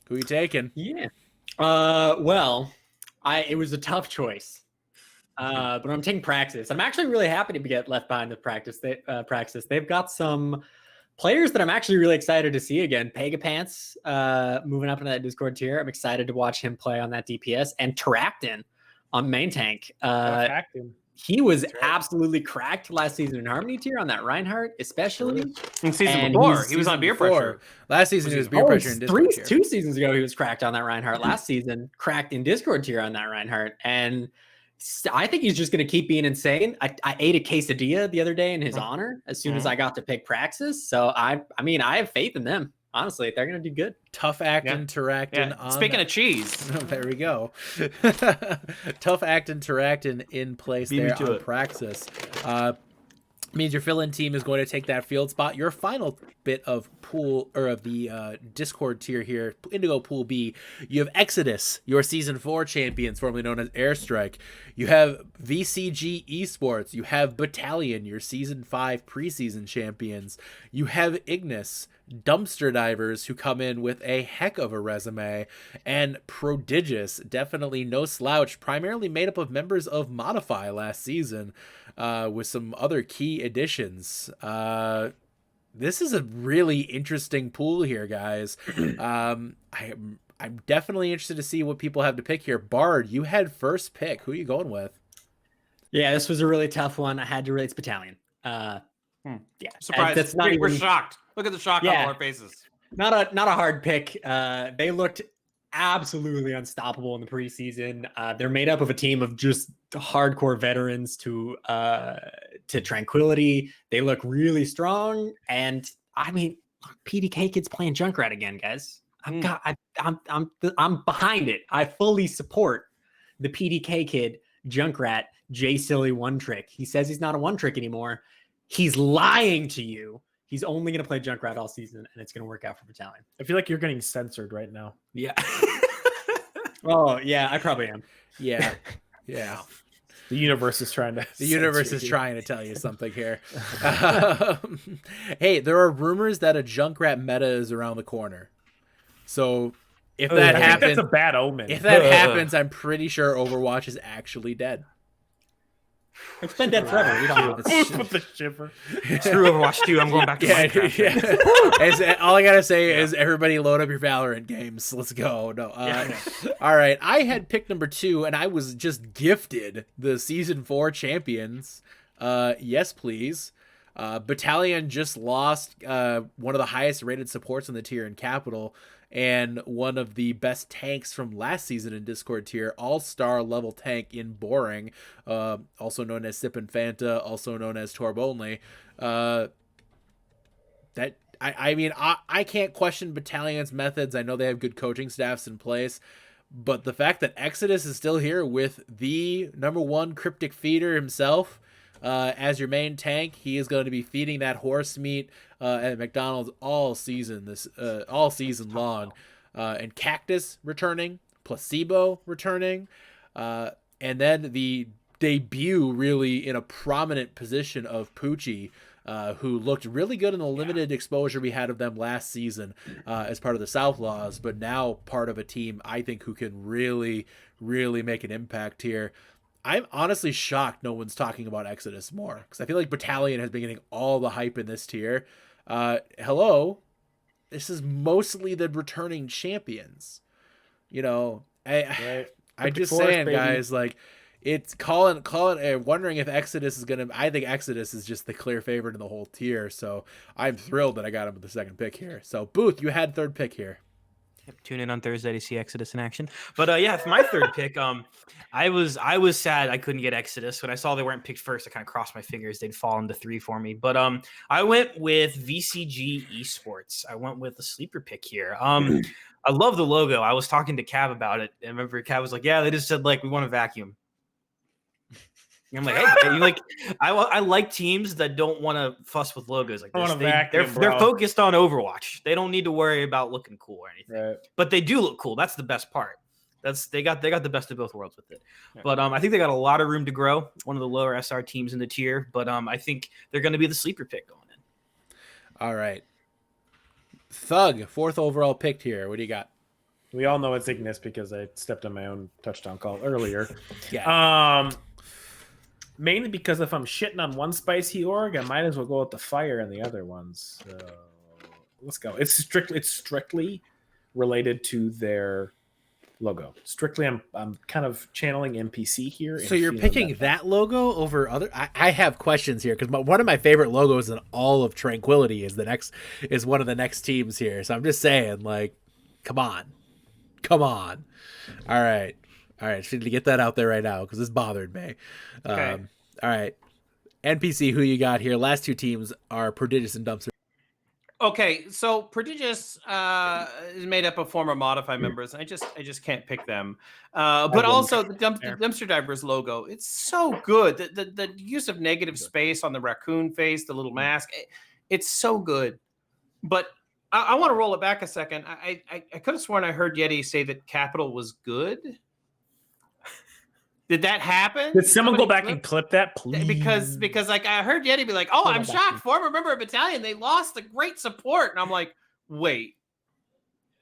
Who are you taking?
Yeah. Well, it was a tough choice. But I'm taking Praxis. I'm actually really happy to get left behind the Praxis. They've got some players that I'm actually really excited to see again. Pegapants moving up into that Discord tier. I'm excited to watch him play on that DPS. And Teractin on main tank. He was absolutely cracked last season in Harmony tier on that Reinhardt, especially.
In season
And
before,
he's
he was on beer
Before.
pressure.
Last season he was beer pressure in Discord tier.
2 seasons ago, he was cracked on that Reinhardt. Last season, cracked in Discord tier on that Reinhardt. And I think he's just going to keep being insane. I ate a quesadilla the other day in his honor as soon as I got to pick Praxis. So I mean, I have faith in them. Honestly, they're going to do good.
Tough acting, Teractin.
Yeah. Speaking of cheese,
there we go. Tough acting, Teractin in place there on Praxis. Means your fill-in team is going to take that field spot. Your final bit of pool or of the Discord tier here, Indigo Pool B, you have Exodus, your Season 4 champions, formerly known as Airstrike. You have VCG Esports. You have Battalion, your Season 5 preseason champions. You have Ignis, Dumpster Divers, who come in with a heck of a resume, and Prodigious, definitely no slouch, primarily made up of members of Modify last season, with some other key additions. This is a really interesting pool here, guys. I'm definitely interested to see what people have to pick here. Bard, you had first pick. Who are you going with?
Yeah, this was a really tough one. I had to rate Battalion. Yeah,
surprised.
That's not
We're
even
shocked. Look at the shock on all our faces.
Not a hard pick. They looked absolutely unstoppable in the preseason. They're made up of a team of just hardcore veterans to Tranquility. They look really strong, and I mean, PDK Kid's playing Junkrat again, guys. I'm behind it. I fully support the PDK Kid Junkrat J Silly one trick. He says he's not a one trick anymore. He's lying to you. He's only going to play Junkrat all season, and it's going to work out for Battalion.
I feel like you're getting censored right now.
Yeah. Oh, yeah, I probably am.
Yeah. Yeah.
The universe is trying to.
The universe is trying to tell you something here. Hey, there are rumors that a Junkrat meta is around the corner. So if that happens,
that's a bad omen.
If that happens, I'm pretty sure Overwatch is actually dead.
It's been dead forever. We don't know.
With the shiver.
Screw Overwatch 2. I'm going back to Minecraft.
Yeah. All I gotta say is everybody load up your Valorant games. Let's go. No. All right. I had pick number 2, and I was just gifted the Season 4 champions. Yes, please. Battalion just lost one of the highest rated supports in the tier in Capital, and one of the best tanks from last season in Discord tier, all-star level tank in Boring, also known as Sip and Fanta, also known as Torb Only. I can't question Battalion's methods. I know they have good coaching staffs in place, but the fact that Exodus is still here with the #1 cryptic feeder himself as your main tank, he is going to be feeding that horse meat at McDonald's all season long. And Cactus returning, Placebo returning, and then the debut really in a prominent position of Poochie, who looked really good in the limited exposure we had of them last season as part of the Southlaws, but now part of a team I think who can really, really make an impact here. I'm honestly shocked no one's talking about Exodus more, because I feel like Battalion has been getting all the hype in this tier. Hello, this is mostly the returning champions. You know, I'm just saying, guys, like, it's calling wondering if Exodus is gonna. I think Exodus is just the clear favorite in the whole tier, so I'm thrilled that I got him with the second pick here. So Booth, you had third pick here.
Tune in on Thursday to see Exodus in action. But yeah, for my third pick, I was sad I couldn't get Exodus. When I saw they weren't picked first, I kind of crossed my fingers they'd fall into 3 for me. But I went with VCG Esports. I went with the sleeper pick here. I love the logo. I was talking to Cav about it. And I remember Cav was like, "Yeah, they just said like we want to vacuum." And I'm like, "Hey, you like I like teams that don't want to fuss with logos like this. They're focused on Overwatch. They don't need to worry about looking cool or anything.
Right.
But they do look cool. That's the best part. They got the best of both worlds with it. Yeah. But I think they got a lot of room to grow. One of the lower SR teams in the tier. But I think they're going to be the sleeper pick going in.
All right, Thug, 4th overall picked here. What do you got?
We all know it's Ignis because I stepped on my own touchdown call earlier.
Yeah.
Mainly because if I'm shitting on one spicy org, I might as well go with the fire and the other ones. So let's go. It's strictly related to their logo. Strictly, I'm kind of channeling NPC here.
So you're picking that logo over other. I have questions here because one of my favorite logos in all of Tranquility is one of the next teams here. So I'm just saying, like, come on. All right. Just need to get that out there right now because this bothered me.
Okay.
All right. NPC, who you got here? Last 2 teams are Prodigious and Dumpster.
Okay, so Prodigious is made up of former Modify members. I just can't pick them. But also the Dumpster Divers logo. It's so good. The use of negative space on the raccoon face, the little mask. It's so good. But I want to roll it back a second. I could have sworn I heard Yeti say that Capital was good. Did that happen?
Did someone go back and clip that, please?
Because like I heard Yeti be like, "Oh, I'm shocked. Former member of Battalion, they lost the great support," and I'm like, "Wait,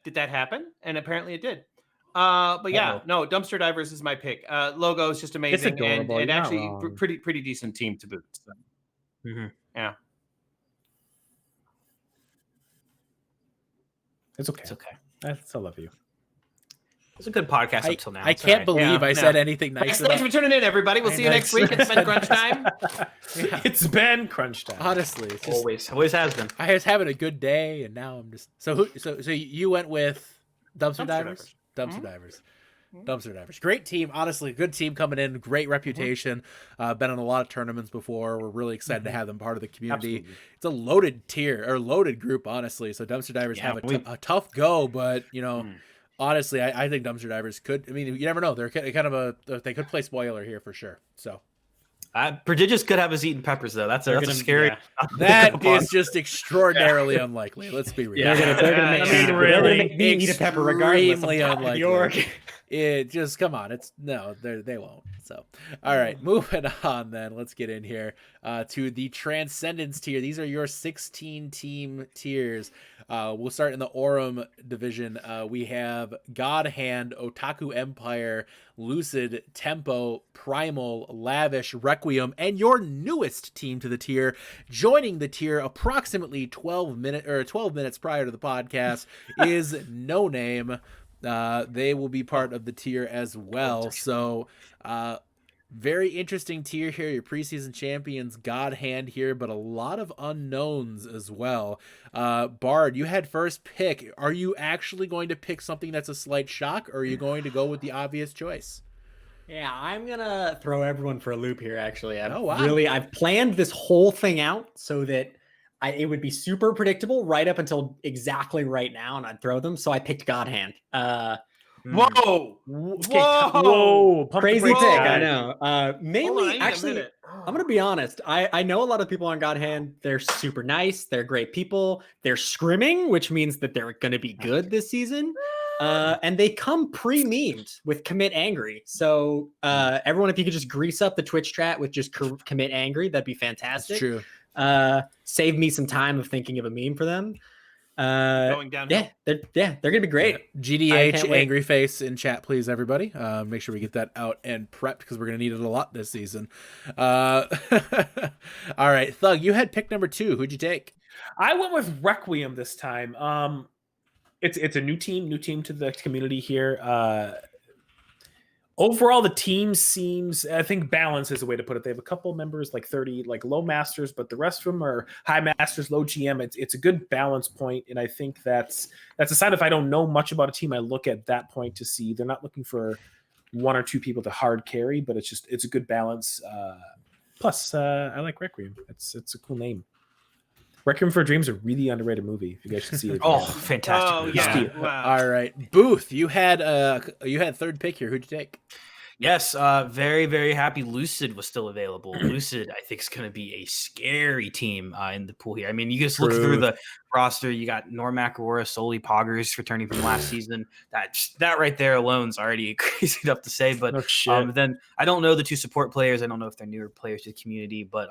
did that happen?" And apparently it did. But yeah, no, Dumpster Divers is my pick. Logo is just amazing,
It's adorable.
and actually pretty decent team to boot. So.
Mm-hmm.
Yeah,
it's okay. I still love you.
It's a good podcast up till now.
I can't believe I said anything nice.
Thanks for tuning in, everybody. We'll see you next week. It's been crunch time.
Yeah.
It's been crunch time.
Honestly, it's just,
always has been.
I was having a good day, and now I'm just so you went with Dumpster Divers. Dumpster Divers. Great team. Honestly, good team coming in. Great reputation. Been on a lot of tournaments before. We're really excited to have them part of the community.
Absolutely.
It's a loaded tier or loaded group, honestly. So Dumpster Divers have a tough go, but you know. Honestly, I think Dumpster Divers could. I mean, you never know. They're kind of they could play spoiler here for sure. So,
Prodigious could have us eating peppers though. That's a scary.
Yeah. That is just extraordinarily unlikely. Let's be real.
They're gonna make me eat a pepper regardless.
Extremely unlikely. It just come on. They won't. So, all right, moving on. Then let's get in here to the Transcendence tier. These are your 16 team tiers. We'll start in the Aurum division. We have God Hand, Otaku Empire, Lucid, Tempo, Primal, Lavish, Requiem, and your newest team to the tier, joining the tier approximately 12 minutes prior to the podcast, is No Name. They will be part of the tier as well. So, very interesting tier here. Your preseason champions, God Hand here, but a lot of unknowns as well. Bard, you had first pick. Are you actually going to pick something that's a slight shock, or are you going to go with the obvious choice?
Yeah, I'm gonna throw everyone for a loop here. Actually,
Wow.
I've planned this whole thing out so that it would be super predictable right up until exactly right now, and I'd throw them. So I picked God Hand.
Whoa!
Whoa!
Crazy pick, I know. Mainly,
a
actually,
minute.
I'm gonna be honest. I know a lot of people on God Hand. They're super nice. They're great people. They're scrimming, which means that they're gonna be good this season. And they come pre-memed with Commit Angry. So everyone, if you could just grease up the Twitch chat with just Commit Angry, that'd be fantastic.
That's true.
Save me some time of thinking of a meme for them.
Going downhill.
They're gonna be great. I
GDH
can't wait.
angry face in chat, please, everybody. Make sure we get that out and prepped because we're gonna need it a lot this season. All right, Thug, you had pick number 2. Who'd you take?
I went with Requiem this time. It's a new team to the community here. Overall, the team seems, I think, balance is a way to put it. They have a couple members like 30, like low masters, but the rest of them are high masters, low GM. It's a good balance point, and I think that's a sign. If I don't know much about a team, I look at that point to see they're not looking for 1 or 2 people to hard carry, but it's a good balance. Plus, I like Requiem. It's a cool name. Requiem for a Dream is a really underrated movie. If you guys should see it.
Fantastic.
Oh
movie.
yeah. Wow.
All right, Booth, you had 3rd pick here. Who'd you take?
Yes, very, very happy Lucid was still available. Lucid, I think, is going to be a scary team in the pool here. I mean, you just look through the roster. You got Normac, Aurora, Soli, Poggers returning from last season. That right there alone is already crazy enough to say. But then I don't know the 2 support players. I don't know if they're newer players to the community, but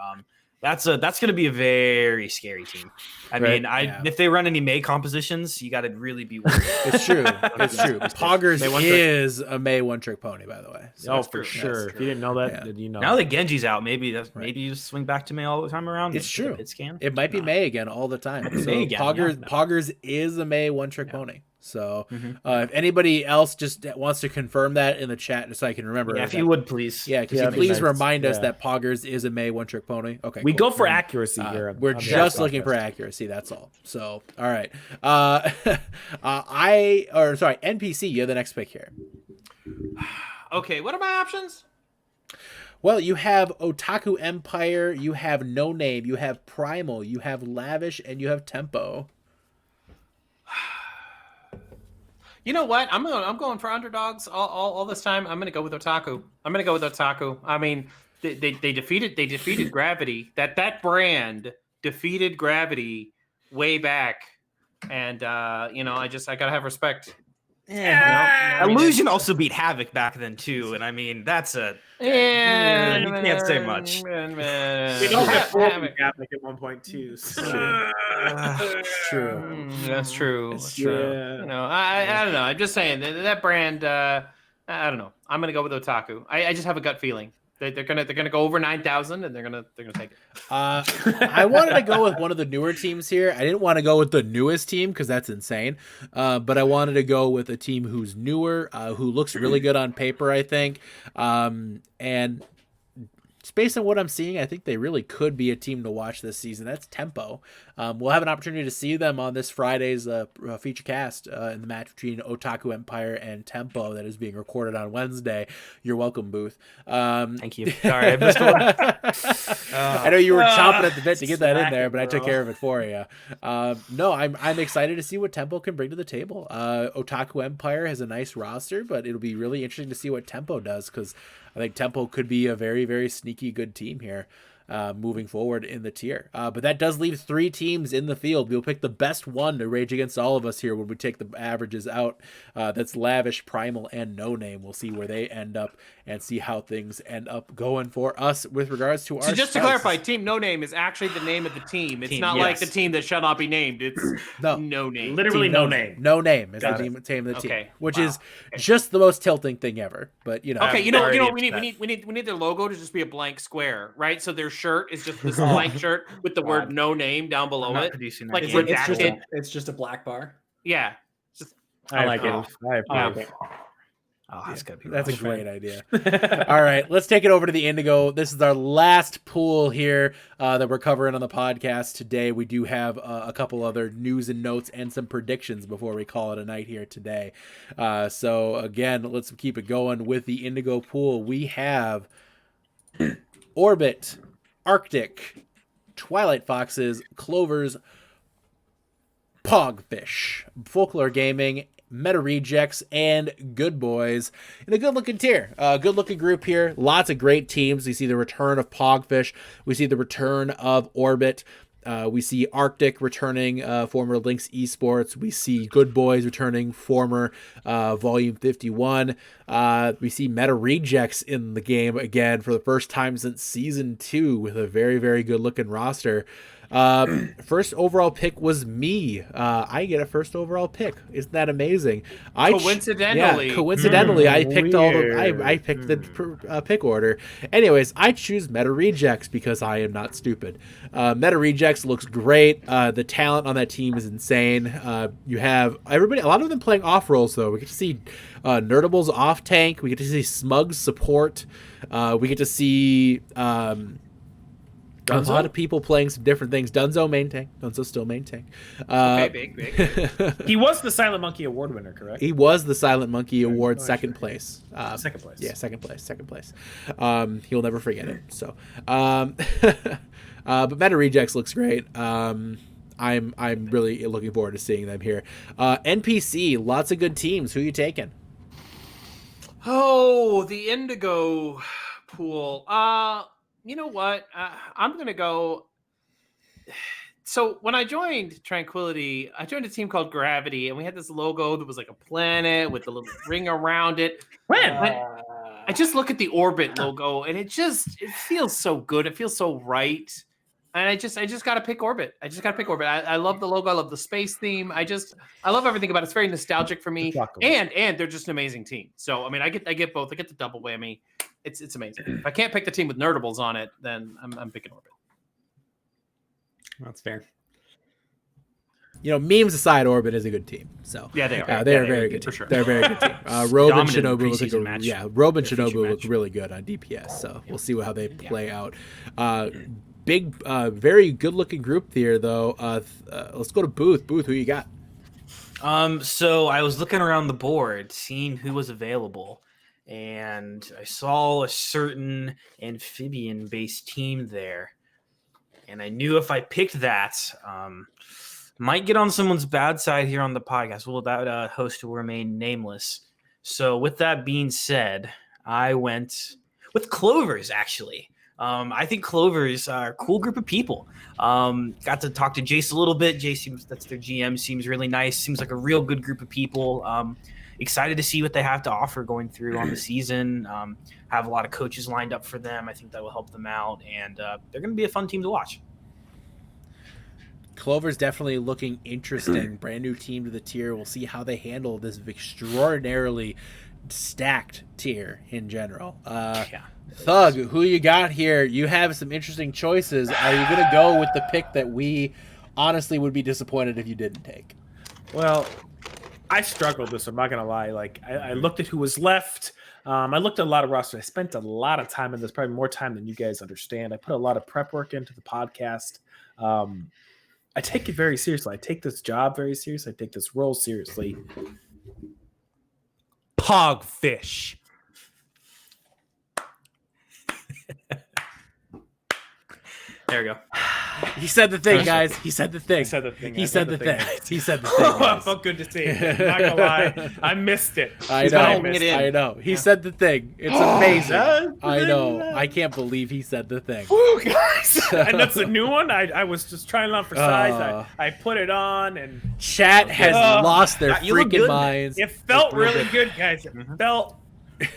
that's going to be a very scary team. I mean, if they run any May compositions, you got to really be worried.
It's true. It's true. Poggers is a May one-trick pony, by the way. So
for sure. If you didn't know that, then you know.
Now that Genji's out, maybe you swing back to May all the time around.
It's true.
It scan.
It might be May again all the time. So
May again,
Poggers is a May one-trick pony. So if anybody else just wants to confirm that in the chat, just so I can remember.
Yeah, if you would, please.
Yeah, can you please remind us that Poggers is a May one-trick pony? Okay,
we go for accuracy here.
We're just looking for accuracy. That's all. So, all right. NPC, you have the next pick here.
Okay, what are my options?
Well, you have Otaku Empire, you have No Name, you have Primal, you have Lavish, and you have Tempo.
You know what? I'm going for underdogs all this time. I'm gonna go with Otaku. I mean, they defeated Gravity. That brand defeated Gravity way back, and I gotta have respect.
Illusion also beat Havoc back then too, and I mean that's you can't say much.
We don't get Havoc at one point too. So.
True.
That's true. That's true. I don't know. I'm just saying that brand. I don't know. I'm gonna go with Otaku. I just have a gut feeling. They're gonna go over 9,000 and they're gonna take it.
I wanted to go with one of the newer teams here. I didn't want to go with the newest team because that's insane. But I wanted to go with a team who's newer, who looks really good on paper, I think. And just based on what I'm seeing, I think they really could be a team to watch this season. That's Tempo. We'll have an opportunity to see them on this Friday's feature cast in the match between Otaku Empire and Tempo that is being recorded on Wednesday. You're welcome, Booth.
Thank you. Sorry, I missed one.
I know you were chomping at the bit to get that in there, but I took care of it for you. No, I'm excited to see what Tempo can bring to the table. Otaku Empire has a nice roster, but it'll be really interesting to see what Tempo does because I think Tempo could be a very, very sneaky good team here moving forward in the tier. But that does leave 3 teams in the field. We'll pick the best one to rage against all of us here when we take the averages out. That's Lavish, Primal, and No Name. We'll see where they end up and see how things end up going for us with regards to our
So just to
spouses.
clarify, Team No Name is actually the name of the team. It's not like the team that shall not be named. It's No Name.
Literally No Name.
No Name is the name of the team, which is just the most tilting thing ever. But
Okay, we need their logo to just be a blank square, right? So their shirt is just this blank shirt with the word No Name down below it. Like
it's just a black bar.
Yeah.
I like it. I approve.
That's a great idea. All right, let's take it over to the Indigo. This is our last pool here that we're covering on the podcast today. We do have a couple other news and notes and some predictions before we call it a night here today. So again, let's keep it going with the Indigo pool. We have Orbit, Arctic, Twilight Foxes, Clovers, Pogfish, Folklore Gaming, Meta Rejects, and Good Boys in a good-looking tier. Good-looking group here. Lots of great teams. We see the return of Pogfish. We see the return of Orbit. We see Arctic returning, former Lynx Esports. We see Good Boys returning, former Volume 51. We see Meta Rejects in the game again for the first time since Season 2 with a very, very good-looking roster. First overall pick was me. I get a first overall pick. Isn't that amazing?
Coincidentally.
I picked I picked the pick order. Anyways, I choose Meta Rejects because I am not stupid. Meta Rejects looks great. The talent on that team is insane. You have everybody. A lot of them playing off roles though. We get to see Nerdables off tank. We get to see Smugs support. We get to see a lot of people playing some different things. Dunzo main tank. Dunzo still main tank.
Big. He was the Silent Monkey Award winner, correct?
He was the Silent Monkey Award second place.
Second place.
Yeah, second place. He'll never forget it. So, but Meta Rejects looks great. I'm really looking forward to seeing them here. NPC, lots of good teams. Who are you taking?
Oh, the Indigo pool. You know what? I'm going to go. So when I joined Tranquility, I joined a team called Gravity, and we had this logo that was like a planet with a little ring around it. I just look at the Orbit logo, and it feels so good. It feels so right. And I just got to pick Orbit. I love the logo. I love the space theme. I love everything about it. It's very nostalgic for me. And they're just an amazing team. So, I mean, I get both. I get the double whammy. It's amazing. If I can't pick the team with Nerdables on it, then I'm picking Orbit.
That's fair.
You know, memes aside, Orbit is a good team. So
yeah, they are.
They're a very good team.
Sure.
They're a very good team. Robe and Shinobu look
Shinobu
look really good on DPS. So we'll see how they play out. Big, very good looking group here though. Let's go to Booth. Booth, who you got?
So I was looking around the board, seeing who was available, and I saw a certain amphibian-based team there, and I knew if I picked that, might get on someone's bad side here on the podcast. Well, that host will remain nameless. So with that being said, I went with Clovers, actually. I think Clovers are a cool group of people. Got to talk to Jace a little bit. Jace, that's their GM, seems really nice. Seems like a real good group of people. Excited to see what they have to offer going through on the season. Have a lot of coaches lined up for them. I think that will help them out, and they're going to be a fun team to watch.
Clover's definitely looking interesting. Brand new team to the tier. We'll see how they handle this extraordinarily stacked tier in general. Thug, who you got here? You have some interesting choices. Are you going to go with the pick that we honestly would be disappointed if you didn't take?
Well, I struggled with this. I'm not going to lie. Like I looked at who was left. I looked at a lot of rosters. I spent a lot of time in this, probably more time than you guys understand. I put a lot of prep work into the podcast. I take it very seriously. I take this job very seriously. I take this role seriously. Pogfish.
There we go.
He said the thing, guys. He said the thing.
He said the thing.
He said the thing. He said the thing.
Oh, it felt good to see. I'm not gonna lie. I missed it.
I know. He said the thing. It's amazing. I know. I can't believe he said the thing.
Woo, guys. And that's a new one. I was just trying it on for size. I put it on, and
chat has lost their freaking minds.
It felt really good, guys. It felt good.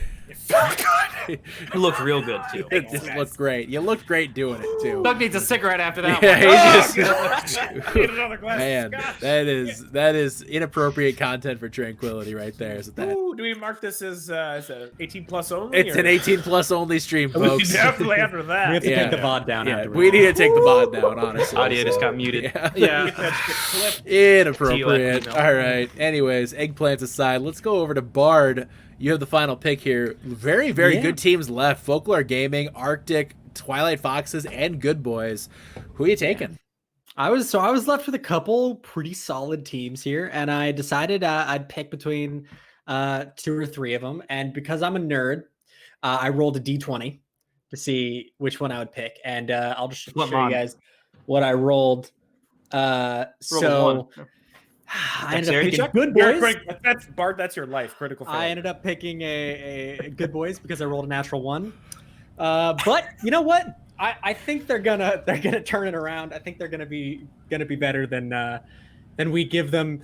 It looked real good too.
It just looked great. You looked great doing it too.
Doug needs a cigarette after that.
Yeah,
Need another glass
man,
of scotch.
that is inappropriate content for Tranquility right there. So that,
Ooh, do we mark this as 18 plus only?
it's an 18 plus only stream,
We
folks.
definitely after that.
We have to
Yeah.
take the VOD down afterwards.
We need to take the VOD down, honestly.
Audio just got muted.
Yeah. Inappropriate.
email.
All right. Anyways, eggplants aside, let's go over to Bard. You have the final pick here. Very, very good teams left. Folklore Gaming, Arctic, Twilight Foxes, and Good Boys. Who are you taking?
I was left with a couple pretty solid teams here, and I decided I'd pick between 2 or 3 of them. And because I'm a nerd, I rolled a d20 to see which one I would pick, and I'll just show you guys what I rolled. I ended up picking Good Boys.
That's Bart. That's your life. Critical failure.
I ended up picking a Good Boys because I rolled a natural 1. But you know what? I think they're gonna turn it around. I think they're gonna be better than we give them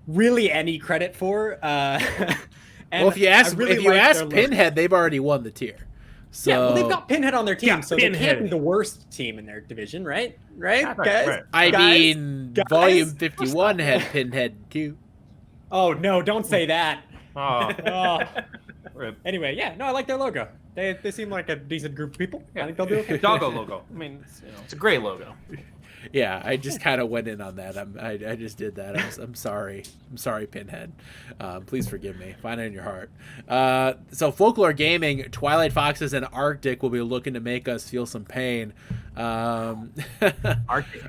really any credit for.
Well, if you ask Pinhead, they've already won the tier. So,
yeah, well, they've got Pinhead on their team,
Yeah,
so they can't
Pinhead.
be the worst team in their division, right? Right,
Right,
guys?
right.
I
Guys?
mean,
Guys?
Volume 51 had Pinhead too.
Oh, no, don't say that.
Oh,
Oh.
rip.
Anyway, yeah, no, I like their logo. They seem like a decent group of people. I think they'll do okay.
Doggo logo. I mean, it's a great logo.
Yeah, I just kind of went in on that. I just did that. I'm sorry. I'm sorry, Pinhead. Please forgive me. Find it in your heart. So Folklore Gaming, Twilight Foxes, and Arctic will be looking to make us feel some pain.
Arctic's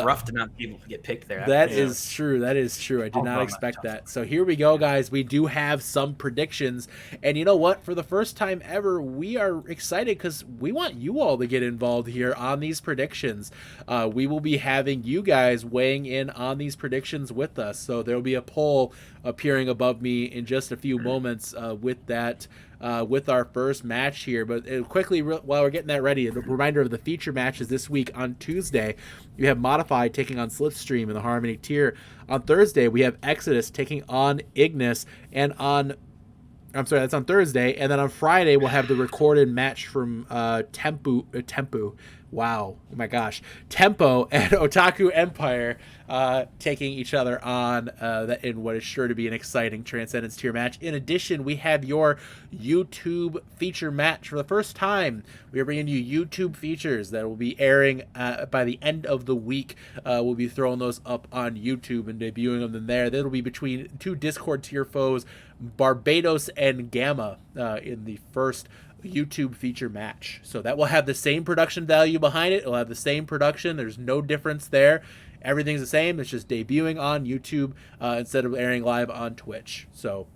rough to not be able to get picked there.
That is true. That is true. I did not expect that. So here we go, guys. We do have some predictions. And you know what? For the first time ever, we are excited because we want you all to get involved here on these predictions. We will be having you guys weighing in on these predictions with us. So there will be a poll appearing above me in just a few moments with that. With our first match here. But quickly, while we're getting that ready, a reminder of the feature matches this week. On Tuesday, you have Modified taking on Slipstream in the Harmony tier. On Thursday, we have Exodus taking on Ignis. And that's on Thursday. And then on Friday, we'll have the recorded match from Tempo. Wow. Oh my gosh. Tempo and Otaku Empire taking each other on in what is sure to be an exciting Transcendence tier match. In addition, we have your YouTube feature match. For the first time, we are bringing you YouTube features that will be airing by the end of the week. We'll be throwing those up on YouTube and debuting them there. That'll be between two Discord tier foes, Barbados and Gamma, in the first YouTube feature match. So that will have the same production value behind it. It'll have the same production. There's no difference there. Everything's the same. It's just debuting on YouTube instead of airing live on Twitch. So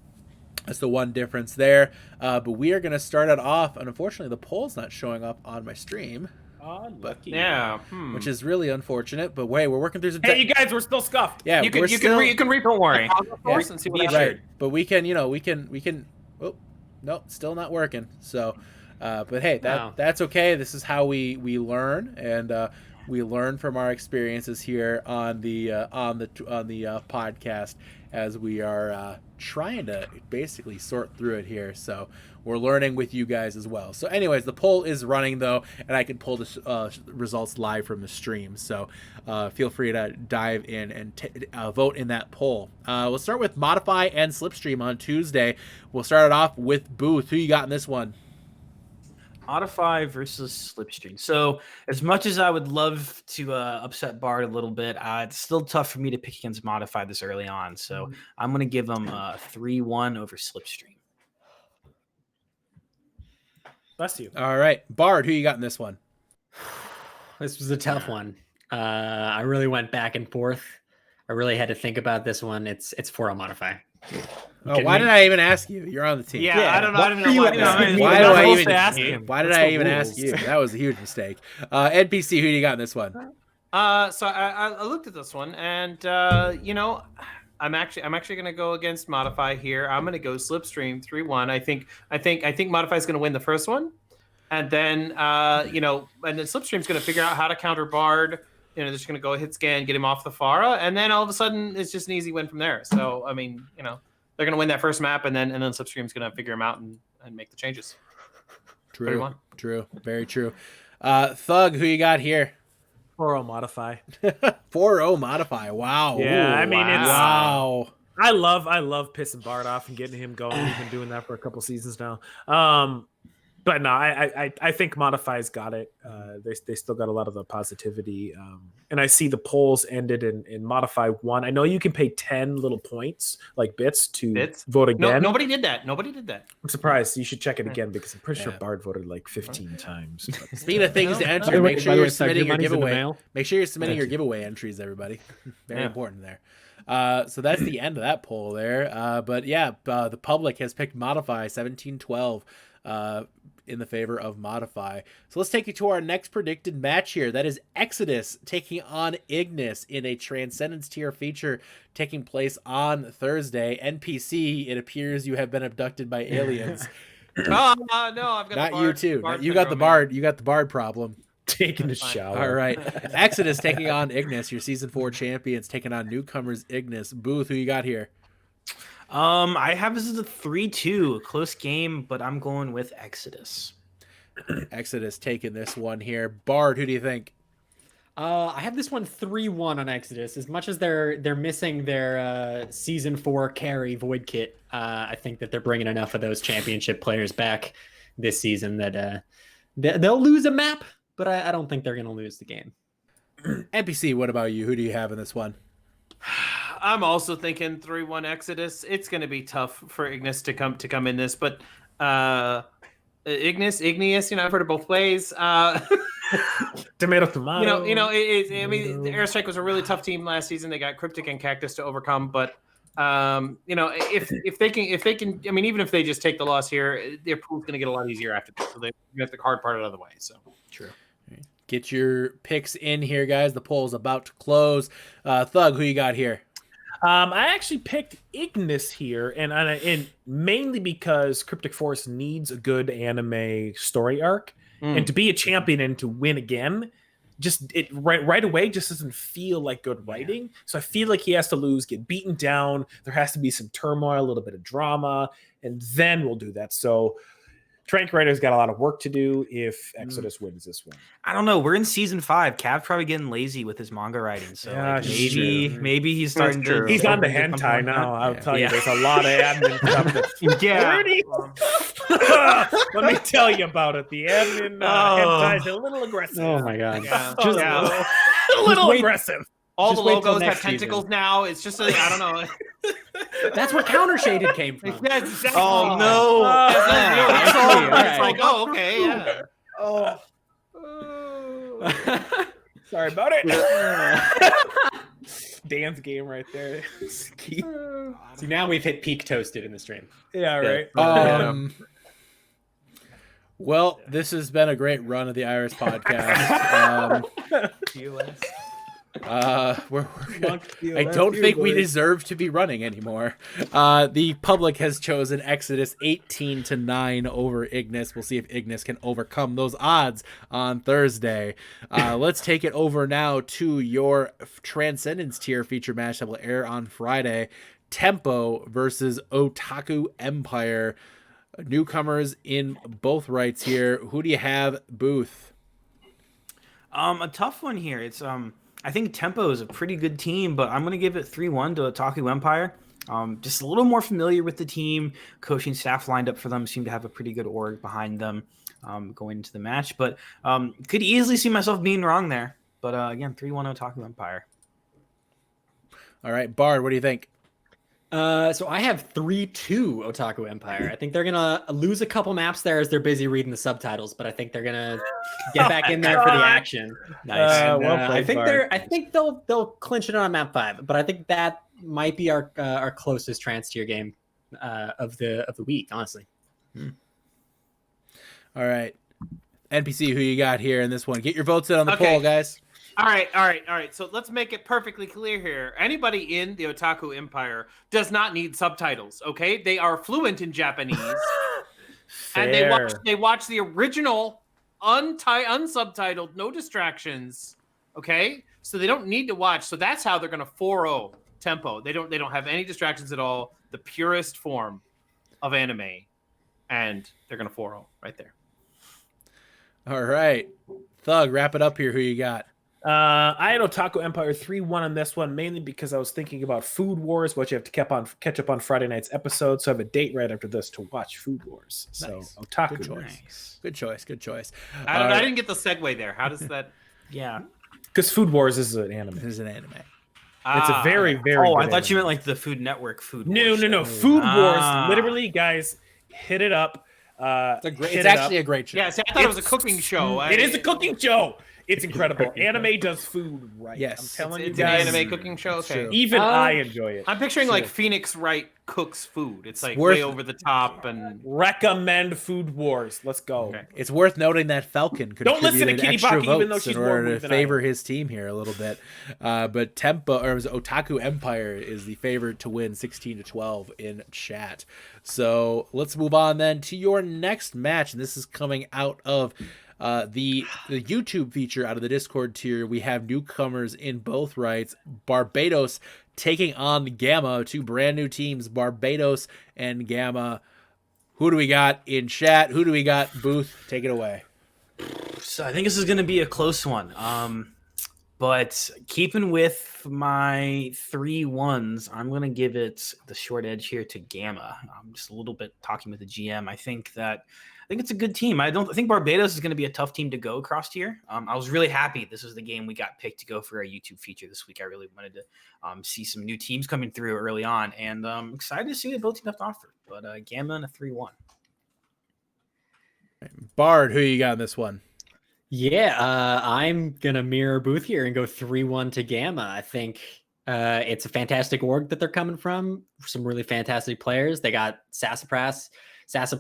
that's the one difference there. But we are going to start it off. And unfortunately, the poll's not showing up on my stream.
Lucky.
Yeah.
Which is really unfortunate. But wait, we're working through some.
Hey, you guys, we're still scuffed.
Yeah,
You can
we're still...
read. Don't worry. And see what
Right, but we can. Oh, no, still not working. So, but hey, that's okay. This is how we learn, and we learn from our experiences here on the podcast as we are trying to basically sort through it here. So we're learning with you guys as well. So anyways, the poll is running though, and I can pull the results live from the stream. So feel free to dive in and vote in that poll. We'll start with Modify and Slipstream on Tuesday. We'll start it off with Booth. Who you got in this one?
Modify versus Slipstream. So as much as I would love to upset Bard a little bit, it's still tough for me to pick against Modify this early on. So I'm going to give them 3-1 over Slipstream.
Bless you.
All right, Bard. Who you got in this one?
This was a tough one. I really went back and forth. I really had to think about this one. It's 4-0 Modify.
Oh, why did I even ask you? You're on the team.
Yeah, I don't know. I don't know
Why did I even
ask him?
Why did I even ask you? That was a huge mistake. NPC, who do you got in this one?
So I looked at this one, and I'm actually going to go against Modify here. I'm going to go Slipstream 3-1. I think Modify is going to win the first one, and then and then Slipstream's going to figure out how to counter Bard. They're just going to go hit scan, get him off the Pharah, and then all of a sudden it's just an easy win from there. So I mean, they're going to win that first map, and then Slipstream's going to figure them out and make the changes.
True, very true. Thug, who you got here?
4-0 Modify.
4-0 Modify. Wow.
Yeah,
Ooh,
I mean,
wow.
I love pissing Bard off and getting him going. We've been doing that for a couple seasons now. But no, I think Modify's got it. They still got a lot of the positivity. And I see the polls ended in Modify 1. I know you can pay 10 little points, like bits, to vote again.
No, nobody did that.
I'm surprised. You should check it again because I'm pretty sure Bard voted like 15 times.
Speaking of things to enter, make sure you're submitting your giveaway. Make sure you're submitting your giveaway entries, everybody. Very important there. So that's the end of that poll there. But yeah, the public has picked Modify 17-12. In the favor of Modify. So let's take you to our next predicted match here. That is Exodus taking on Ignis in a Transcendence tier feature taking place on Thursday. NPC, it appears you have been abducted by aliens.
No, I've got
not
the
you too. You got the Bard. You got the Bard problem.
Taking a shower.
All right. Exodus taking on Ignis, your season 4 champions, taking on newcomers Ignis. Booth, who you got here?
I have this as a 3-2, a close game, but I'm going with Exodus.
Exodus taking this one here. Bard, who do you think?
I have this one 3-1 on Exodus. As much as they're missing their season 4 carry Void Kit, I think that they're bringing enough of those championship players back this season that they'll lose a map, but I don't think they're going to lose the game.
NPC, what about you? Who do you have in this one?
I'm also thinking 3-1 Exodus. It's going to be tough for Ignis to come in this, but Igneous, I've heard it both ways.
Tomato.
I mean, the Airstrike was a really tough team last season. They got Cryptic and Cactus to overcome, but if they can, I mean, even if they just take the loss here, their pool's going to get a lot easier after this. So they get the hard part out of the way. So
True.
Get your picks in here, guys. The poll's about to close. Thug, who you got here?
I actually picked Ignis here, and mainly because Cryptic Force needs a good anime story arc, and to be a champion and to win again, right away just doesn't feel like good writing. So I feel like he has to lose, get beaten down. There has to be some turmoil, a little bit of drama, and then we'll do that. So Trank Writer's got a lot of work to do if Exodus wins this one.
I don't know. We're in season 5. Cav's probably getting lazy with his manga writing, so
Yeah,
maybe he's starting to.
He's on the hentai now. I'll tell you, there's a lot of admin stuff. Let me tell you about it. The admin hentai is a little aggressive.
Oh my god!
A little aggressive.
all
Just
the
wait till
logos have
next season.
tentacles now. It's just I don't know.
That's where Counter Shaded came from.
Yeah, exactly.
Oh no!
It's like, oh, okay, yeah.
Sorry about it. Dan's game right there.
See, now we've hit peak toasted in the stream.
Yeah, right.
Well, this has been a great run of the Iris podcast. I don't think we deserve to be running anymore. The public has chosen Exodus 18-9 over Ignis. We'll see if Ignis can overcome those odds on Thursday. Let's take it over now to your Transcendence tier feature match that will air on Friday. Tempo versus Otaku Empire. Newcomers in both rights here. Who do you have, Booth?
A tough one here. It's I think Tempo is a pretty good team, but I'm going to give it 3-1 to Otaku Empire. Just a little more familiar with the team. Coaching staff lined up for them seem to have a pretty good org behind them going into the match. But could easily see myself being wrong there. But again, 3-1 Otaku Empire.
All right, Bard, what do you think?
So I have 3-2 Otaku Empire. I think they're gonna lose a couple maps there as they're busy reading the subtitles, but I think they're gonna get back in there for the action.
Nice.
And, I think they'll clinch it on map 5, but I think that might be our closest trans tier game of the week, honestly.
All right, NPC, who you got here in this one? Get your votes in on the poll, guys.
All right. So let's make it perfectly clear here. Anybody in the Otaku Empire does not need subtitles, okay? They are fluent in Japanese. And they watch the original unsubtitled, no distractions, okay? So they don't need to watch. So that's how they're going to 4-0 Tempo. They don't have any distractions at all. The purest form of anime. And they're going to 4-0 right there.
All right. Thug, wrap it up here. Who you got?
I had Otaku Empire 3-1 on this one, mainly because I was thinking about Food Wars, which you have to catch up on Friday night's episode. So I have a date right after this to watch Food Wars. So
Nice.
Otaku.
Good choice.
I didn't get the segue there. How does that?
Yeah.
Because Food Wars is an anime.
This is an anime.
It's a very, very
Oh,
good
I thought you
anime.
meant like the Food Network Food
No.
Wars.
Food Wars. Literally, guys, hit it up.
It's actually a great show.
Yeah, see, I thought it was a cooking show.
It is a cooking show. It's incredible. Anime does food right.
Yes.
I'm telling
It's
you
an
guys.
anime cooking show. Okay.
Even I enjoy it.
I'm picturing like Phoenix Wright cooks food. It's like
worth-
way over the top and
Recommend Food Wars. Let's go.
Okay.
It's worth noting that Falcon
Don't listen to
contributed
Kitty
extra
Baki, even though
votes
she's
in
more
order
moved
to
than I
favor
am.
his team here a little bit. But Otaku Empire is the favorite to win 16-12 in chat. So let's move on then to your next match. And this is coming out of the YouTube feature out of the Discord tier. We have newcomers in both rights. Barbados taking on Gamma, two brand new teams, Barbados and Gamma. Who do we got in chat? Who do we got? Booth, take it away.
So I think this is going to be a close one. But keeping with my 3-1s, I'm going to give it the short edge here to Gamma. I'm just a little bit talking with the GM. I think it's a good team. I think Barbados is going to be a tough team to go across here. I was really happy this was the game we got picked to go for our YouTube feature this week. I really wanted to see some new teams coming through early on, and I'm excited to see what both teams have to offer. But Gamma and a 3-1.
Bard, who you got in this one?
Yeah, I'm gonna mirror Booth here and go 3-1 to Gamma. I think it's a fantastic org that they're coming from. Some really fantastic players. They got Sassafras playing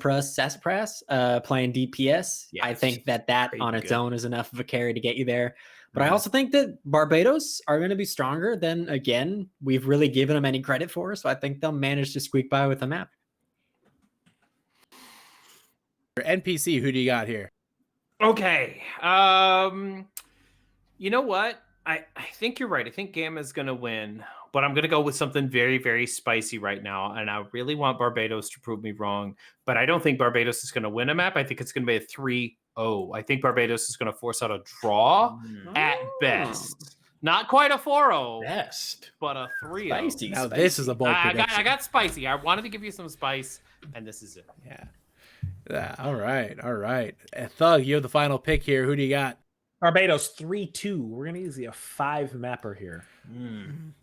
DPS.
Yes,
I think that on its own is enough of a carry to get you there. But I
Mhm.
also think that Barbados are going to be stronger than, again, we've really given them any credit for. So I think they'll manage to squeak by with the map.
For NPC, who do you got here?
Okay. You know what? I think you're right. I think Gamma's going to win, but I'm going to go with something very, very spicy right now. And I really want Barbados to prove me wrong, but I don't think Barbados is going to win a map. I think it's going to be a 3-0. I think Barbados is going to force out a draw at best. Not quite a 4-0,
Best.
but a 3-0.
Spicy.
Now this is a bold prediction.
I got spicy. I wanted to give you some spice, and this is it.
Yeah. All right. Thug, you have the final pick here. Who do you got?
Barbados 3-2. We're gonna use a 5 mapper here.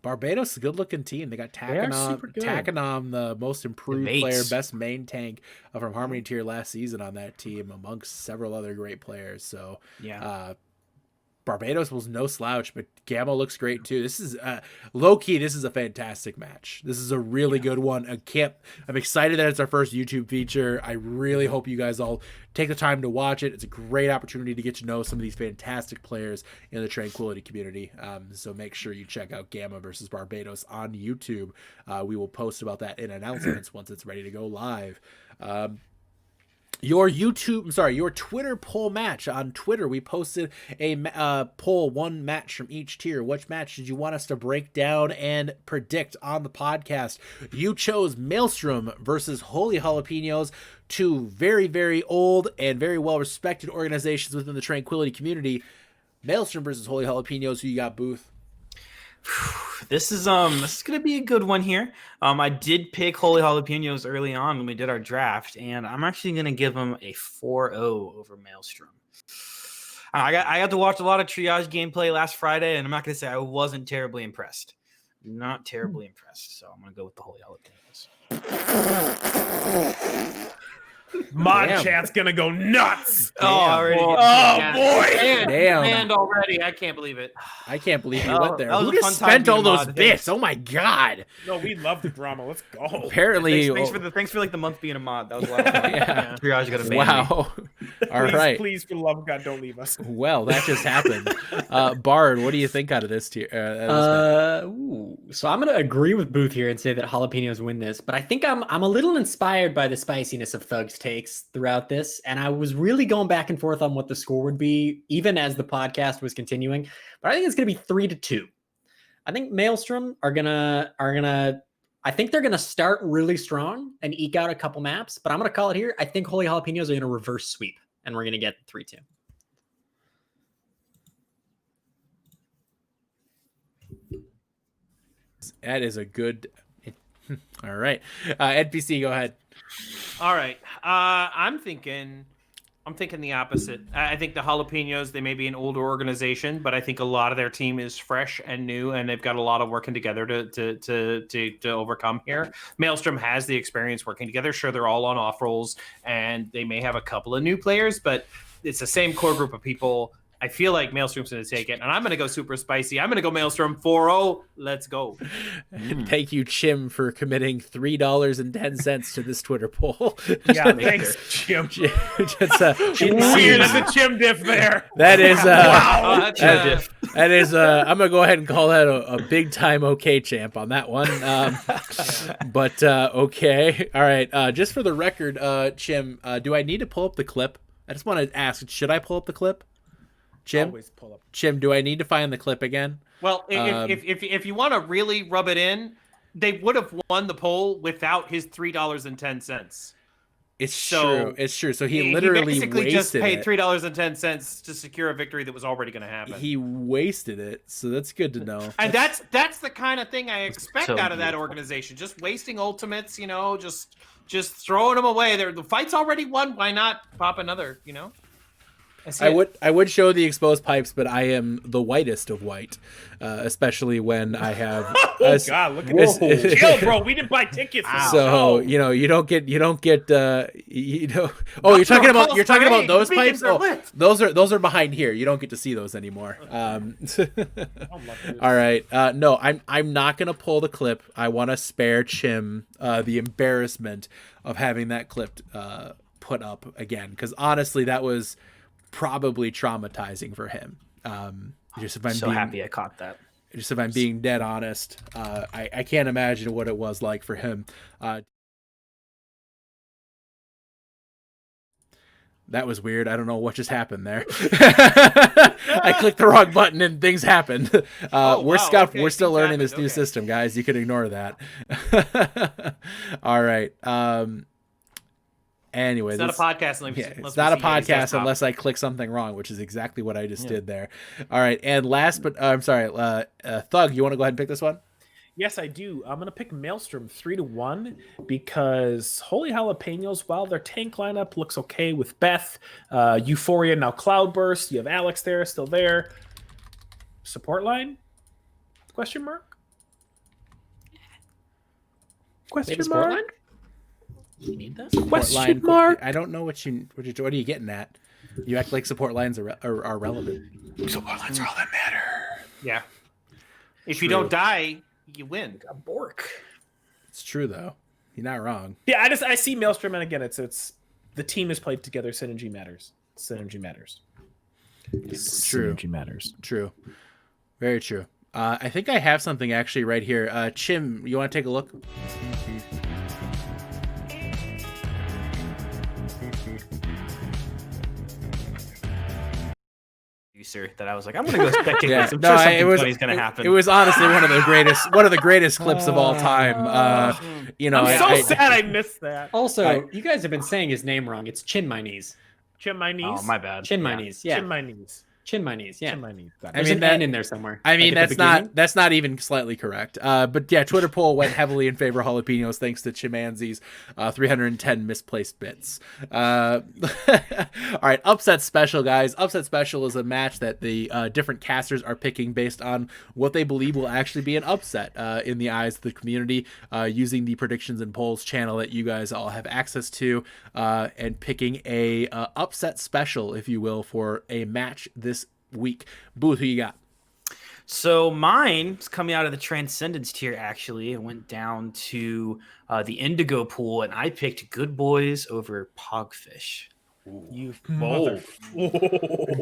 Barbados is a good-looking team. They got
They are super good.
Takanom, the most improved
mates.
player, best main tank from Harmony Tier last season on that team, amongst several other great players. So,
Yeah.
Barbados was no slouch, but Gamma looks great too. This is low-key. This is a fantastic match. This is a really good one. I'm excited that it's our first YouTube feature. I really hope you guys all take the time to watch it. It's a great opportunity to get to know some of these fantastic players in the Tranquility community. So make sure you check out Gamma versus Barbados on YouTube. We will post about that in announcements once it's ready to go live. Your Twitter poll match on Twitter. We posted a poll, one match from each tier. Which match did you want us to break down and predict on the podcast? You chose Maelstrom versus Holy Jalapenos, two very, very old and very well-respected organizations within the Tranquility community. Maelstrom versus Holy Jalapenos. Who you got, Booth?
This is gonna be a good one here. I did pick Holy Jalapenos early on when we did our draft, and I'm actually gonna give them a 4-0 over Maelstrom. I got to watch a lot of triage gameplay last Friday, and I'm not gonna say I wasn't terribly impressed. Not terribly impressed, so I'm gonna go with the Holy Jalapenos.
Mod
Damn.
chat's gonna go nuts.
Oh, already.
Oh boy.
Damn.
And already, I can't believe it.
I can't believe you
Oh,
went there.
that was
Who
a
just
fun time
spent all
being
those
mod.
bits? Oh my god!
No, we love the drama. Let's go.
Apparently,
Thanks for like the month being a mod. That was a lot of fun.
Yeah.
Triage got a ban me.
Wow. All
Please,
right.
please, for the love of God, don't leave us.
Well, that just happened. Bard, what do you think out of this tier?
So I'm gonna agree with Booth here and say that Jalapenos win this, but I think I'm a little inspired by the spiciness of Thug's takes throughout this, and I was really going back and forth on what the score would be, even as the podcast was continuing. But I think it's gonna be 3-2. I think Maelstrom are gonna. I think they're gonna start really strong and eke out a couple maps, but I'm gonna call it here. I think Holy Jalapenos are gonna reverse sweep, and we're gonna get 3-2.
That is a good. All right, NPC, go ahead.
All right. I'm thinking the opposite. I think the Jalapenos, they may be an older organization, but I think a lot of their team is fresh and new, and they've got a lot of working together to overcome here. Maelstrom has the experience working together. Sure, they're all on off rolls, and they may have a couple of new players, but it's the same core group of people. I feel like Maelstrom's going to take it, and I'm going to go super spicy. I'm going to go Maelstrom 4-0. Let's go.
Thank you, Chim, for committing $3.10 to this Twitter poll.
Yeah, thanks, Jim.
Just,
Weird, that's a Jim diff there.
that is
Wow.
that is I'm gonna go ahead and call that a big time okay champ on that one. But okay, all right. Just for the record, Chim, do I need to pull up the clip? I just want to ask, should I pull up the clip?
Always pull up.
Chim, do I need to find the clip again?
Well, if you want to really rub it in, they would have won the poll without his $3.10.
It's
So
true. It's true. So he literally
basically
wasted
just paid
it.
$3.10 to secure a victory that was already going to happen.
He wasted it. So that's good to know.
And that's the kind of thing I expect
so
out of that
beautiful.
organization. Just wasting ultimates, just throwing them away. The fight's already won. Why not pop another?
I would show the exposed pipes, but I am the whitest of white, especially when I have.
Oh God! Look at this. Chill, bro. We didn't buy tickets. For
So
the show.
you don't get Oh, you're talking about those pipes. Oh, those are behind here. You don't get to see those anymore. All right. No, I'm not gonna pull the clip. I want to spare Chim the embarrassment of having that clip put up again, because honestly, that was probably traumatizing for him. Just if I'm
So
being,
happy I caught that.
just if I'm being dead honest, I can't imagine what it was like for him. That was weird. I don't know what just happened there. I clicked the wrong button and things happened. We're scuffed.
Okay,
We're still
things
learning
happened,
this new
okay.
system, guys. You can ignore that. All right. Anyway,
It's not a podcast.
it's not a podcast unless I click something wrong, which is exactly what I just did there. All right. And last, but I'm sorry, Thug, you want to go ahead and pick this one?
Yes, I do. I'm gonna pick Maelstrom 3-1 because Holy Jalapenos, while their tank lineup looks okay with Beth, Euphoria, now Cloudburst, you have Alex there, still there. Support line? Question mark? Question
Support
mark?
line? You need that?
Question mark?
I don't know what are you getting at? You act like support lines are relevant.
Support lines are all that matter.
Yeah. If you don't die, you win.
A Bork.
It's true though. You're not wrong.
Yeah, I see Maelstrom, and again, it's the team is played together. Synergy matters. Synergy matters.
True.
Synergy matters.
True. Very true. I think I have something actually right here. Chim, you want to take a look?
That I was like, I'm gonna go spectate
Yeah,
this. I'm
no,
sure something
it was
funny's gonna happen.
It was honestly one of the greatest clips of all time.
I'm so sad I missed that.
Also, you guys have been saying his name wrong. It's Chin My Knees.
Chin my knees.
Oh, my bad.
Chin My Knees. Yeah.
Chin my knees.
Chin My Knees. Yeah.
Chin my knees.
There's an N in there somewhere.
I mean,
Like at the beginning.
that's not even slightly correct. But yeah, Twitter poll went heavily in favor of jalapenos thanks to Chimanzi's 310 misplaced bits. All right, upset special, guys. Upset special is a match that the different casters are picking based on what they believe will actually be an upset in the eyes of the community, using the predictions and polls channel that you guys all have access to, and picking a upset special, if you will, for a match this week. Booth, who you got?
So mine's coming out of the Transcendence tier, actually. It went down to the Indigo pool, and I picked Good Boys over Pogfish.
You
Bold.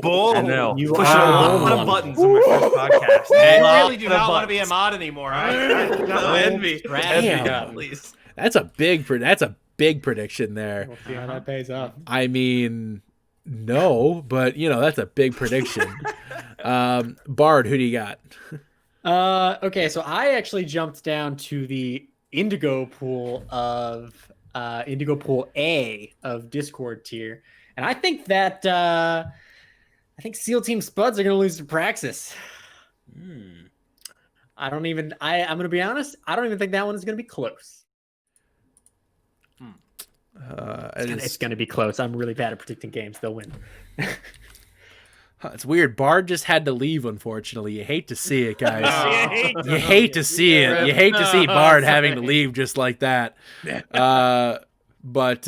Bold. I know.
You
Pushing a
are
lot
bold.
of buttons on my first podcast.
I really do not want to be a mod anymore. I envy.
Damn.
Please.
That's a big prediction there.
We'll see how that pays off.
I mean, no, but that's a big prediction. Bard, who do you got?
Okay, so I actually jumped down to the Indigo pool A of Discord tier, and I think that I think SEAL Team Spuds are going to lose to Praxis. I'm going to be honest. I don't even think that one is going to be close. It's going to be close. I'm really bad at predicting games. They'll win.
It's weird. Bard just had to leave, unfortunately. You hate to see it, guys. You hate to see it. You hate to see Bard having to leave just like that. But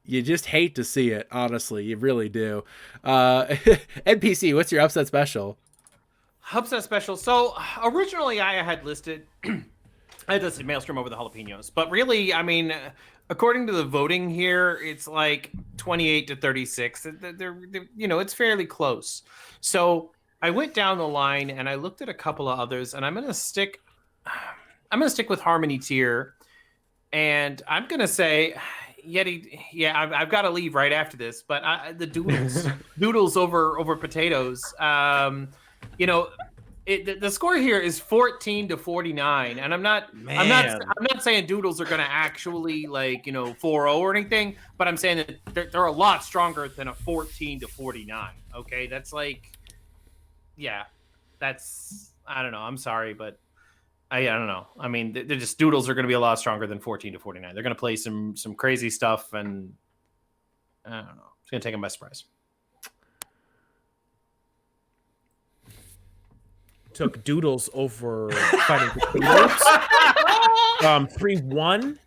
you just hate to see it, honestly. You really do. NPC, what's your upset special?
Upset special. So originally I had listed Maelstrom over the jalapenos, but really, I mean, according to the voting here, it's like 28-36. They're it's fairly close. So I went down the line and I looked at a couple of others, and I'm gonna stick with Harmony tier, and I'm gonna say Yeti. Yeah, I've got to leave right after this, but the Doodles over Potatoes. the score here is 14-49, and I'm not saying Doodles are going to actually 4-0 or anything, but I'm saying that they're a lot stronger than a 14-49. Okay, that's that's I don't know. I'm sorry, but I don't know. I mean, they're just Doodles are going to be a lot stronger than 14-49. They're going to play some crazy stuff, and I don't know. It's going to take them by surprise.
Took Doodles over fighting potatoes. 3-1.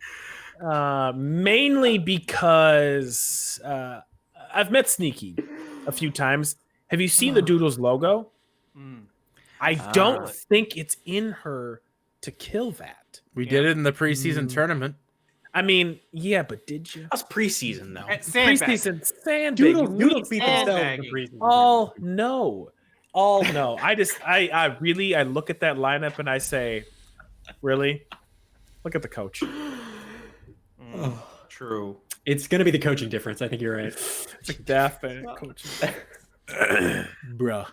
Mainly because I've met Sneaky a few times. Have you seen the Doodles logo? I don't think it's in her to kill that.
We did it in the preseason tournament.
I mean, yeah, but did you?
That's preseason though.
Preseason sandbag.
Doodles beat themselves in the preseason.
Oh no. I really look at that lineup and I say, really? Look at the coach.
True.
It's going to be the coaching difference. I think you're right.
It's like Daft Band coaching.
Bruh.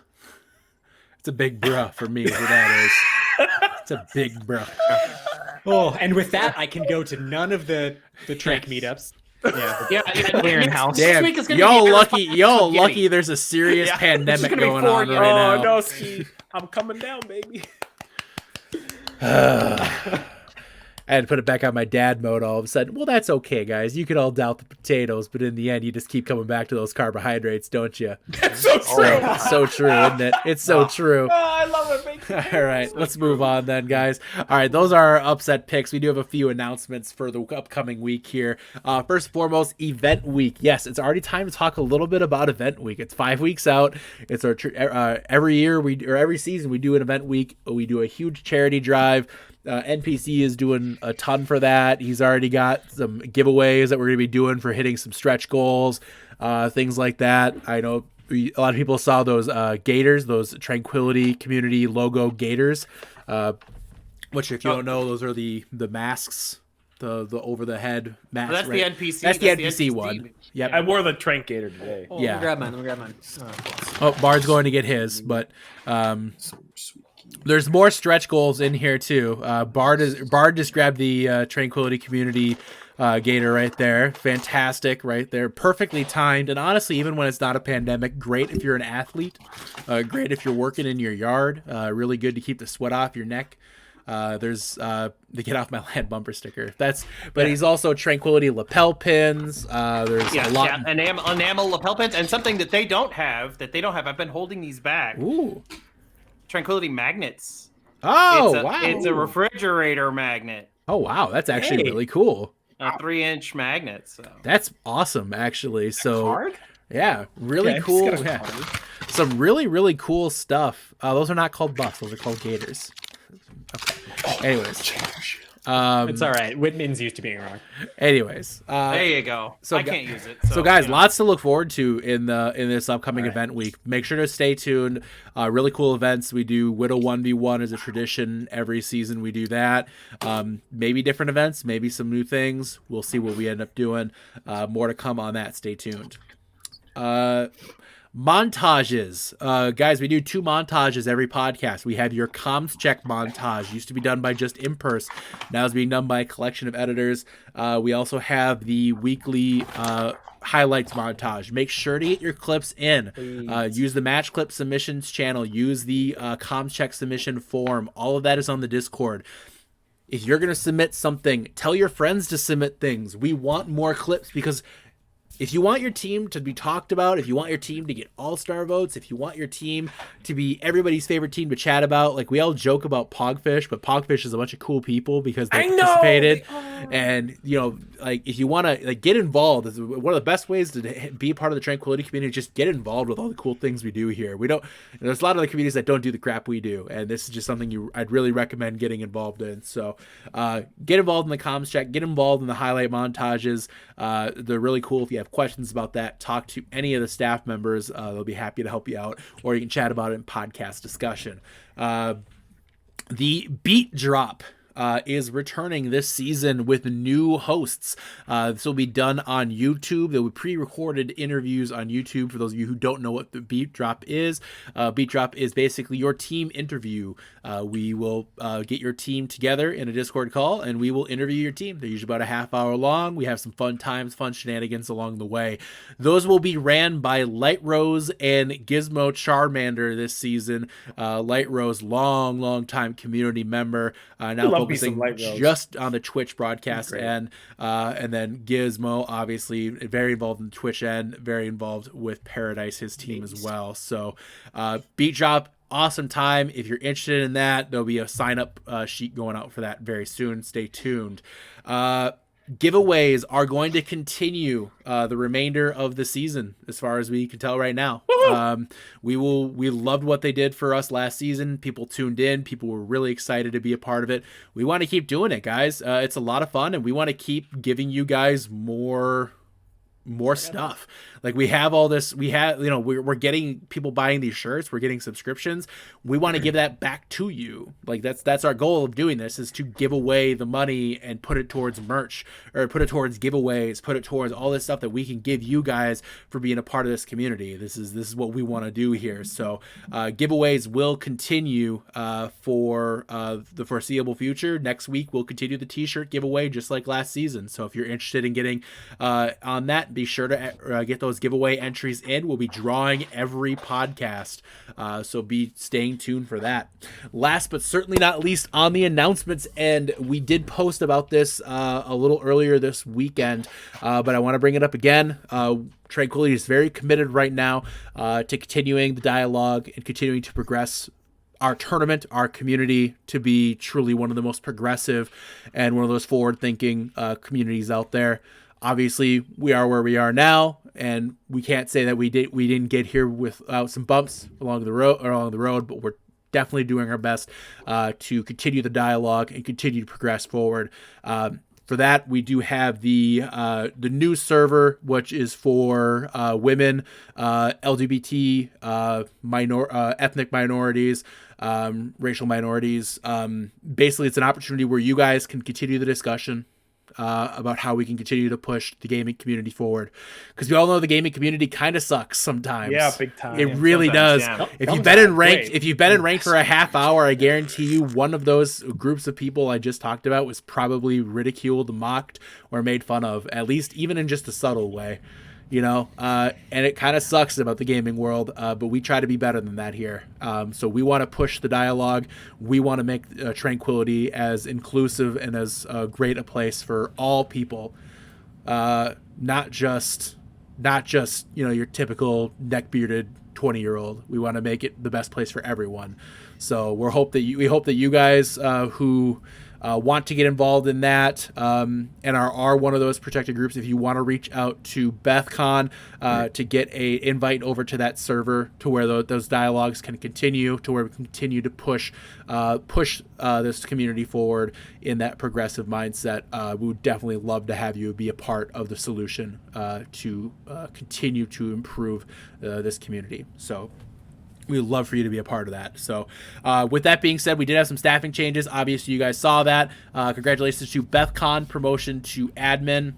It's a big bruh for me, who that is. It's a big bruh.
Oh, and with that, I can go to none of the Trank meetups.
Yeah.
Clearinghouse.
Damn, y'all lucky there's a serious pandemic going on right now.
Oh, no, Ski. I'm coming down, baby.
I had to put it back on my dad mode all of a sudden. Well, that's okay, guys. You can all doubt the potatoes, but in the end, you just keep coming back to those carbohydrates, don't you?
That's so true.
So true, isn't it? It's so true.
Oh, I love it.
All right, let's move on then, guys. All right, those are our upset picks. We do have a few announcements for the upcoming week here. First and foremost, event week. Yes, it's already time to talk a little bit about event week. It's 5 weeks out. It's our every season we do an event week. We do a huge charity drive. NPC is doing a ton for that. He's already got some giveaways that we're going to be doing for hitting some stretch goals, things like that. I know a lot of people saw those gators, those Tranquility Community logo gators, which if you don't know, those are the masks, the over the head mask.
That's
right?
the NPC.
That's the NPC one. Yep.
I wore the Trank Gator today.
Oh,
Yeah.
Let me grab mine.
Oh, Bard's going to get his, but there's more stretch goals in here too. Bard just grabbed the Tranquility Community gator right there. Fantastic right there. Perfectly timed. And honestly, even when it's not a pandemic, great if you're an athlete. Great if you're working in your yard. Really good to keep the sweat off your neck. There's the Get Off My Land bumper sticker. He's also Tranquility lapel pins. There's a lot.
Enamel lapel pins, and something that they don't have. I've been holding these back.
Ooh.
Tranquility magnets.
Oh, wow.
It's a refrigerator magnet.
Oh, wow. That's actually really cool.
A 3-inch magnet. So.
That's awesome, actually. So,
card?
Yeah, really cool. Yeah. Some really, really cool stuff. Those are not called buffs. Those are called gators. Okay. Anyways.
It's all right. Whitman's used to being wrong.
Anyways.
There you go. I can't use it.
So guys, lots to look forward to in this upcoming event week. Make sure to stay tuned. Really cool events. We do Widow 1v1 as a tradition. Every season we do that. Maybe different events, maybe some new things. We'll see what we end up doing. More to come on that. Stay tuned. Montages. Guys, we do 2 montages every podcast. We have your comms check montage. Used to be done by just Impers. Now it's being done by a collection of editors. We also have the weekly highlights montage. Make sure to get your clips in. Use the match clip submissions channel. Use the comms check submission form. All of that is on the Discord. If you're going to submit something, tell your friends to submit things. We want more clips because if you want your team to be talked about, if you want your team to get all-star votes, if you want your team to be everybody's favorite team to chat about, like we all joke about Pogfish, but Pogfish is a bunch of cool people because they participated. And, if you want to get involved, one of the best ways to be a part of the Tranquility community is just get involved with all the cool things we do here. There's a lot of the communities that don't do the crap we do, and this is just something I'd really recommend getting involved in. So get involved in the comms check, get involved in the highlight montages. They're really cool. If you have questions about that, talk to any of the staff members. They'll be happy to help you out, or you can chat about it in podcast discussion. The beat drop. is returning this season with new hosts. This will be done on YouTube. There will be pre-recorded interviews on YouTube for those of you who don't know what the Beat Drop is. Beat Drop is basically your team interview. We will get your team together in a Discord call, and we will interview your team. They're usually about a half hour long. We have some fun times, fun shenanigans along the way. Those will be ran by Light Rose and Gizmo Charmander this season. Light Rose, long time community member, now focusing just on the Twitch broadcast end, and then Gizmo, obviously very involved in the Twitch end, very involved with Paradise, his team as well. So Beat Drop, awesome time. If you're interested in that, there'll be a sign up sheet going out for that very soon. Stay tuned. Giveaways are going to continue the remainder of the season, as far as we can tell right now. We loved what they did for us last season. People tuned in. People were really excited to be a part of it. We want to keep doing it, guys. It's a lot of fun, and we want to keep giving you guys more stuff. Like, we have all this, we're getting people buying these shirts, we're getting subscriptions. We want to give that back to you. Like, that's our goal of doing this, is to give away the money and put it towards merch, or put it towards giveaways, put it towards all this stuff that we can give you guys for being a part of this community. This is what we want to do here. So giveaways will continue for the foreseeable future. Next week we'll continue the t-shirt giveaway just like last season. So if you're interested in getting on that, be sure to get those giveaway entries in. We'll be drawing every podcast, so be staying tuned for that. Last but certainly not least, on the announcements end, we did post about this a little earlier this weekend, but I want to bring it up again. Tranquility is very committed right now to continuing the dialogue and continuing to progress our tournament, our community, to be truly one of the most progressive and one of those forward-thinking communities out there. Obviously, we are where we are now, and we can't say that we didn't get here without some bumps along the road, but we're definitely doing our best to continue the dialogue and continue to progress forward. For that, we do have the new server, which is for women, LGBT, ethnic minorities, racial minorities. Basically, it's an opportunity where you guys can continue the discussion about how we can continue to push the gaming community forward, because we all know the gaming community kind of sucks sometimes.
Yeah, big time.
It really does.
Yeah.
If you've been in ranked for a half hour, I guarantee you one of those groups of people I just talked about was probably ridiculed, mocked, or made fun of, at least even in just a subtle way. And it kind of sucks about the gaming world, but we try to be better than that here. So we want to push the dialogue. We want to make Tranquility as inclusive and as great a place for all people, not just your typical neck-bearded 20-year-old. We want to make it the best place for everyone. So we hope that you guys who want to get involved in that and are one of those protected groups, if you want to reach out to BethCon to get a invite over to that server, to where those dialogues can continue, to where we continue to push this community forward in that progressive mindset. We would definitely love to have you be a part of the solution to continue to improve this community. So we would love for you to be a part of that. So with that being said, we did have some staffing changes. Obviously, you guys saw that. Congratulations to BethCon, promotion to admin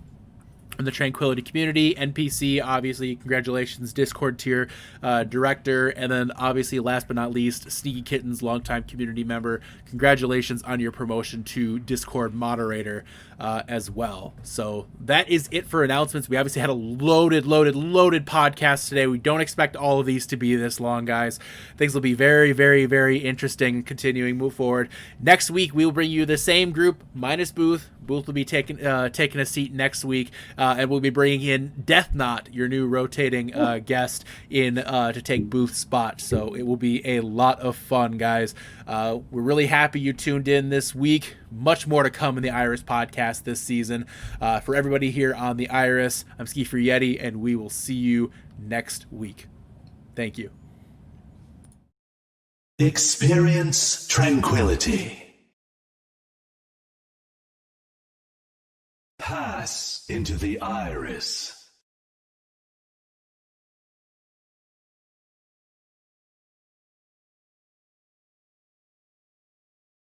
in the Tranquility community. NPC, obviously, congratulations. Discord tier director. And then, obviously, last but not least, Sneaky Kittens, longtime community member. Congratulations on your promotion to Discord moderator as well. So that is it for announcements. We obviously had a loaded podcast today. We don't expect all of these to be this long, guys. Things will be very, very, very interesting continuing move forward. Next week, we will bring you the same group minus Booth. Booth will be taking a seat next week, and we'll be bringing in Death Knot, your new rotating guest, in to take Booth's spot. So it will be a lot of fun, guys. We're really happy you tuned in this week. Much more to come in the Iris podcast this season. For everybody here on the Iris, I'm Ski for Yeti, and we will see you next week. Thank you.
Experience tranquility. Pass into the Iris.